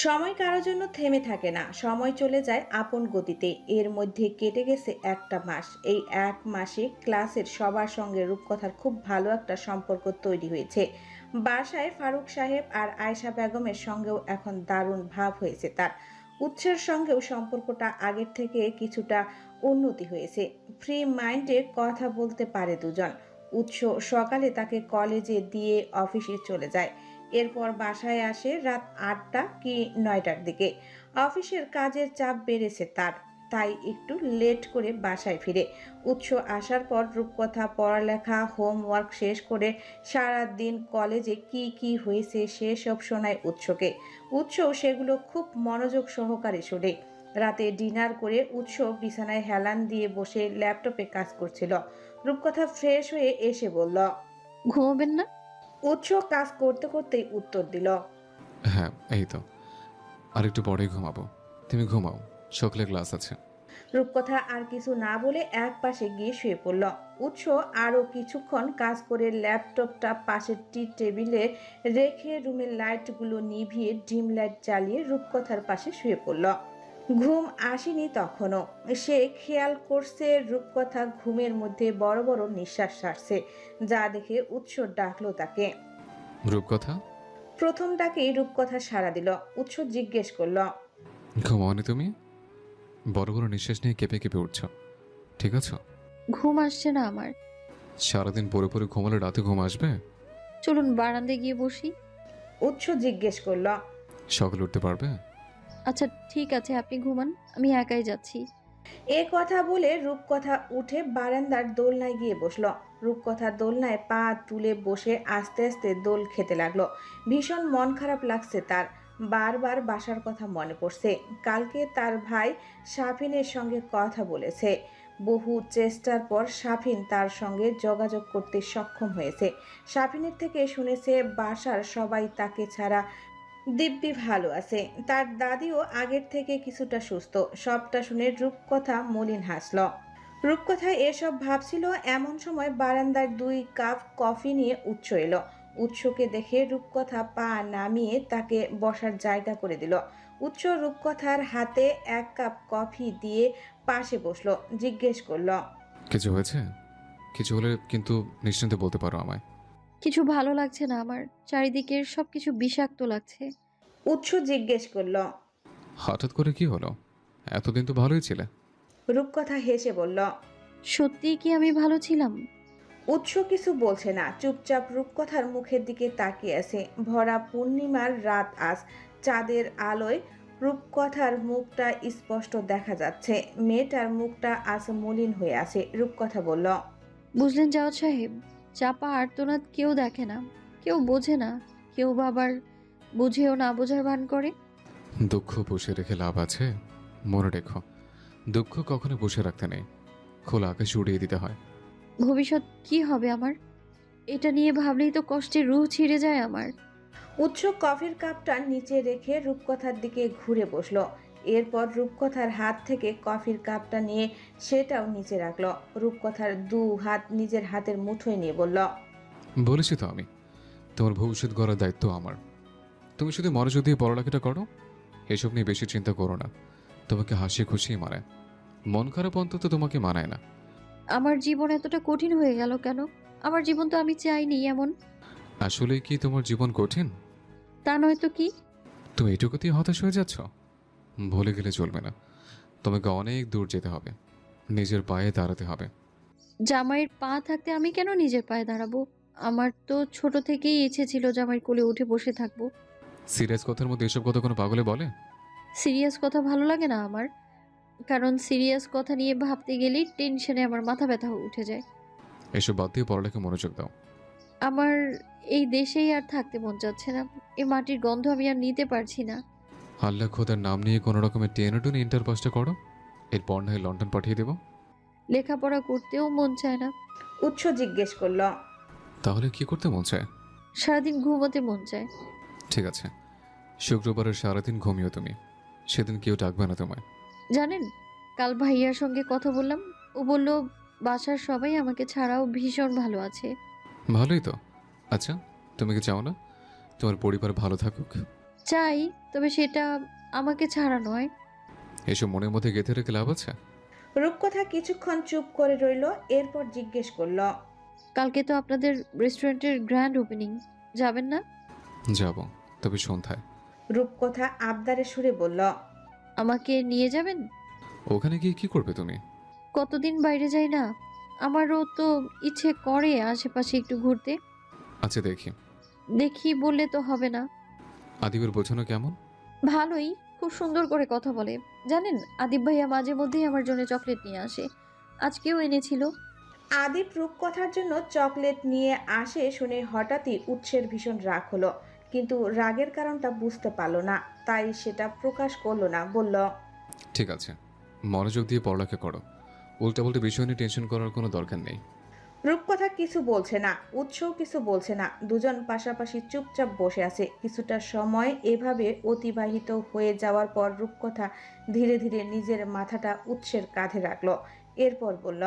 সময় কারোর জন্য থেমে থাকে না, সময় চলে যায় আপন গতিতে। এর মধ্যে কেটে গেছে একটা মাস। এই 1 মাসে ক্লাসের সবার সঙ্গে রূপকথার খুব ভালো একটা সম্পর্ক তৈরি হয়েছে। বাসায় ফারুক সাহেব আর আয়েশা বেগমের সঙ্গেও এখন দারুণ ভাব হয়েছে তার। উৎসের সঙ্গেও সম্পর্কটা আগের থেকে কিছুটা উন্নতি হয়েছে। ফ্রি মাইন্ডে কথা বলতে পারে দুজন। উৎস সকালে তাকে কলেজে দিয়ে অফিসে চলে যায়। এরপর বাসায় আসে রাত 8টা কি 9টার দিকে। অফিসের কাজের চাপ বেড়েছে তার, তাই একটু লেট করে বাসায় ফিরে। উৎস আসার পর রূপকথা পড়ালেখা হোমওয়ার্ক শেষ করে সারা দিন কলেজে কি কি হয়েছে সেসব শোনায় উৎসকে। উৎসও সেগুলো খুব মনোযোগ সহকারে শোনে। রাতে ডিনার করে উৎস বিছানায় হেলান দিয়ে বসে ল্যাপটপে কাজ করছিল। রূপকথা ফ্রেশ হয়ে এসে বলল। ঘুমাবেন না? উৎস কাজ করতে করতেই উত্তর দিল। হ্যাঁ, এই তো আর একটু পরেই ঘুমাবো। তুমি ঘুমাও, সকালে ক্লাস আছে। রূপকথা আর কিছু না বলে এক পাশে গিয়ে শুয়ে পড়ল। উৎস আরো কিছুক্ষণ কাজ করে ল্যাপটপটা পাশের টি টেবিলে রেখে রুমের লাইটগুলো নিভিয়ে ডিম লাইট জ্বালিয়ে রূপকথার পাশে শুয়ে পড়ল। ঘুম আসেনি তখনও। সে খেয়াল করছে রূপকথা ঘুমের মধ্যে বড় বড় নিঃশ্বাস ছাড়ছে, যা দেখে উৎস ডাকলো তাকে। রূপকথা। প্রথম ডাকেই রূপকথা সাড়া দিল। উৎস জিজ্ঞেস করল। ঘুমাওনি তুমি? বড় বড় নিঃশ্বাস নিয়ে কেঁপে কেঁপে উঠছো, ঠিক আছে? ঘুম আসছে না আমার। সারাদিন পরে পরে ঘুমালে রাতে ঘুম আসবে? চলুন বারান্দায় গিয়ে বসি। উৎস জিজ্ঞেস করল। সকালে উঠতে পারবে? আচ্ছা ঠিক আছে, আপনি ঘুমান, আমি একাই যাচ্ছি। এ কথা বলে রূপকথা উঠে বারান্দার দোলনায় গিয়ে বসলো। রূপকথা দোলনায় পা তুলে বসে আস্তে আস্তে দোল খেতে লাগলো। ভীষণ মন খারাপ লাগছে তার। বারবার বাসার কথা মনে পড়ছে। কালকে তার ভাই শাফিনের সঙ্গে কথা বলেছে। বহু চেষ্টার পর শাফিন তার সঙ্গে যোগাযোগ করতে সক্ষম হয়েছে। শাফিনের থেকে শুনেছে বাসার সবাই তাকে ছাড়া দিব্যি ভালো আছে। তার দাদিও আগের থেকে কিছুটা সুস্থ। সবটা শুনে রূপকথা মলিন হাসল। রূপকথা এসব ভাবছিল এমন সময় বারান্দার 2 কাপ কফি নিয়ে উৎস এলো। উৎসকে দেখে রূপকথা পা নামিয়ে তাকে বসার জায়গা করে দিল। উৎস রূপকথার হাতে 1 কাপ কফি দিয়ে পাশে বসলো। জিজ্ঞেস করলো। কিছু হয়েছে? কিছু হলে কিন্তু নিশ্চিন্তে বলতে পারো আমায়। কিছু ভালো লাগছে না আমার, চারিদিকের সবকিছু বিষাক্ত লাগছে। উৎস জিজ্ঞেস করলো। হঠাৎ করে কি হলো? এতদিন তো ভালোই ছিলে। রূপকথা হেসে বলল। সত্যিই কি আমি ভালো ছিলাম? উৎস কিছু বলছে না, চুপচাপ রূপকথার মুখের দিকে তাকিয়ে আছে। ভরা পূর্ণিমার রাত আজ। চাঁদের আলোয় রূপকথার মুখটা স্পষ্ট দেখা যাচ্ছে। মেয়েটার মুখটা আজ মলিন হয়ে আছে। রূপকথা বলল। বুঝলেন জাওয়াদ সাহেব, চাপা আর্তনাদ কেউ দেখে না, কেউ বোঝে না, কেউ আবার বুঝেও না বোঝার ভান করে। দুঃখ বসে রেখে লাভ আছে? মনে রেখো, দুঃখ কখনো বসে রাখতে নেই, খোলা আকাশে উড়িয়ে দিতে হয়। ভবিষ্যৎ কি হবে আমার, এটা নিয়ে ভাবলেই তো কষ্টে রুহ ছিঁড়ে যায় আমার। উৎস কফির কাপটা নিচে রেখে রূপকথার দিকে ঘুরে বসলো। এরপর রূপকথার হাত থেকে কফির কাপটা নিয়ে সেটাও নিচে রাখলো। রূপকথার 2 হাত নিজের হাতের মুঠোয় নিয়ে বলল। বলেছি তো আমি, তোমার ভবিষ্যৎ গড়ার দায়িত্ব আমার। তুমি শুধু মনোযোগ দিয়ে পড়ালেখাটা করো, এসব নিয়ে বেশি চিন্তা করো না। তোমাকে হাসি খুশি মানায়, মন খারাপ অন্তত তোমাকে মানায় না। আমার জীবন এতটা কঠিন হয়ে গেল কেন? আমার জীবন তো আমি চাইনি এমন। আসলে কি তোমার জীবন কঠিন? তা নয় তো কি। তুমি এটুকুতেই হতাশ হয়ে যাচ্ছ? ভুলে গেলে চলবে না, তোমাকে অনেক দূর যেতে হবে, নিজের পায়ে দাঁড়াতে হবে। জামাইয়ের পা থাকতে আমি কেন নিজের পায়ে দাঁড়াবো? আমার তো ছোট থেকেই ইচ্ছে ছিল জামাইয়ের কোলে উঠে বসে থাকবো। সিরিয়াস কথার মধ্যে এসব কথা কোনো পাগলে বলে? সিরিয়াস কথা ভালো লাগে না আমার, কারণ সিরিয়াস কথা নিয়ে ভাবতে গেলেই টেনশনে আমার মাথা ব্যথা উঠে যায়। এসব বাদ দিয়ে পড়ালেখা মনোযোগ দাও। আমার এই দেশেই আর থাকতে মন যাচ্ছে না। এই মাটির গন্ধ আমি আর নিতে পারছি না। আল্লাহ খোদার নাম নিয়ে কোনো রকমের টেনে টুনে ইন্টার পাসটা করো, এরপর না হয় লন্ডন পাঠিয়ে দেবো। লেখাপড়া করতেও মন চায় না। উৎস জিজ্ঞেস করলো। তাহলে কি করতে মন চায়? সারাদিন ঘুমোতে মন চায়। ঠিক আছে, শুক্রবারের সারাদিন ঘুমিও তুমি, সেদিন কেউ ডাকবে না তোমায়। জানেন, কাল ভাইয়ার সঙ্গে কথা বললাম, ও বলল বাসার সবাই আমাকে ছাড়াও ভীষণ ভালো আছে। ভালোই তো। আচ্ছা, তুমি কি চাও না তোমার পরিবার ভালো থাকুক? চাই, তবে সেটা আমাকে ছাড়া নয়। এসব মনের মধ্যে গেঁথে রেখে লাভ আছে? রূপকথা কিছুক্ষণ চুপ করে রইল। এরপর জিজ্ঞেস করলো। কালকে তো আপনাদের রেস্টুরেন্টের গ্র্যান্ড ওপেনিং, যাবেন না? যাব, তবে সন্ধ্যায়। রূপকথা আবদারে সুরে বলল। আমাকে নিয়ে যাবেন? ওখানে গিয়ে কি করবে তুমি? কতদিন বাইরে যাই না, আমারও তো ইচ্ছে করে আশেপাশে একটু ঘুরতে। আচ্ছা দেখি। দেখি বললে তো হবে না। আদিবের বোঝানো কেমন? ভালোই, খুব সুন্দর করে কথা বলে। জানেন, আদিব ভাইয়া মাঝে মধ্যেই আমার জন্য চকলেট নিয়ে আসে, আজকেও এনেছিল। আদিপ রূপকথার জন্য চকলেট নিয়ে আসে শুনে হঠাৎই উৎসের ভীষণ রাগ হলো, কিন্তু রাগের কারণটা বুঝতে পারলো না, তাই সেটা প্রকাশ করলো না। বলল, ঠিক আছে, মনোযোগ দিয়ে পড়ালেখা করো। উল্টাপাল্টা বিষয় নিয়ে টেনশন করার কোনো দরকার নেই। রূপকথা কিছু বলছে না, উৎসও কিছু বলছে না, দুজন পাশাপাশি চুপচাপ বসে আছে। কিছুটা সময় এভাবে অতিবাহিত হয়ে যাওয়ার পর রূপকথা ধীরে ধীরে নিজের মাথাটা উৎসের কাঁধে রাখলো, এরপর বলল,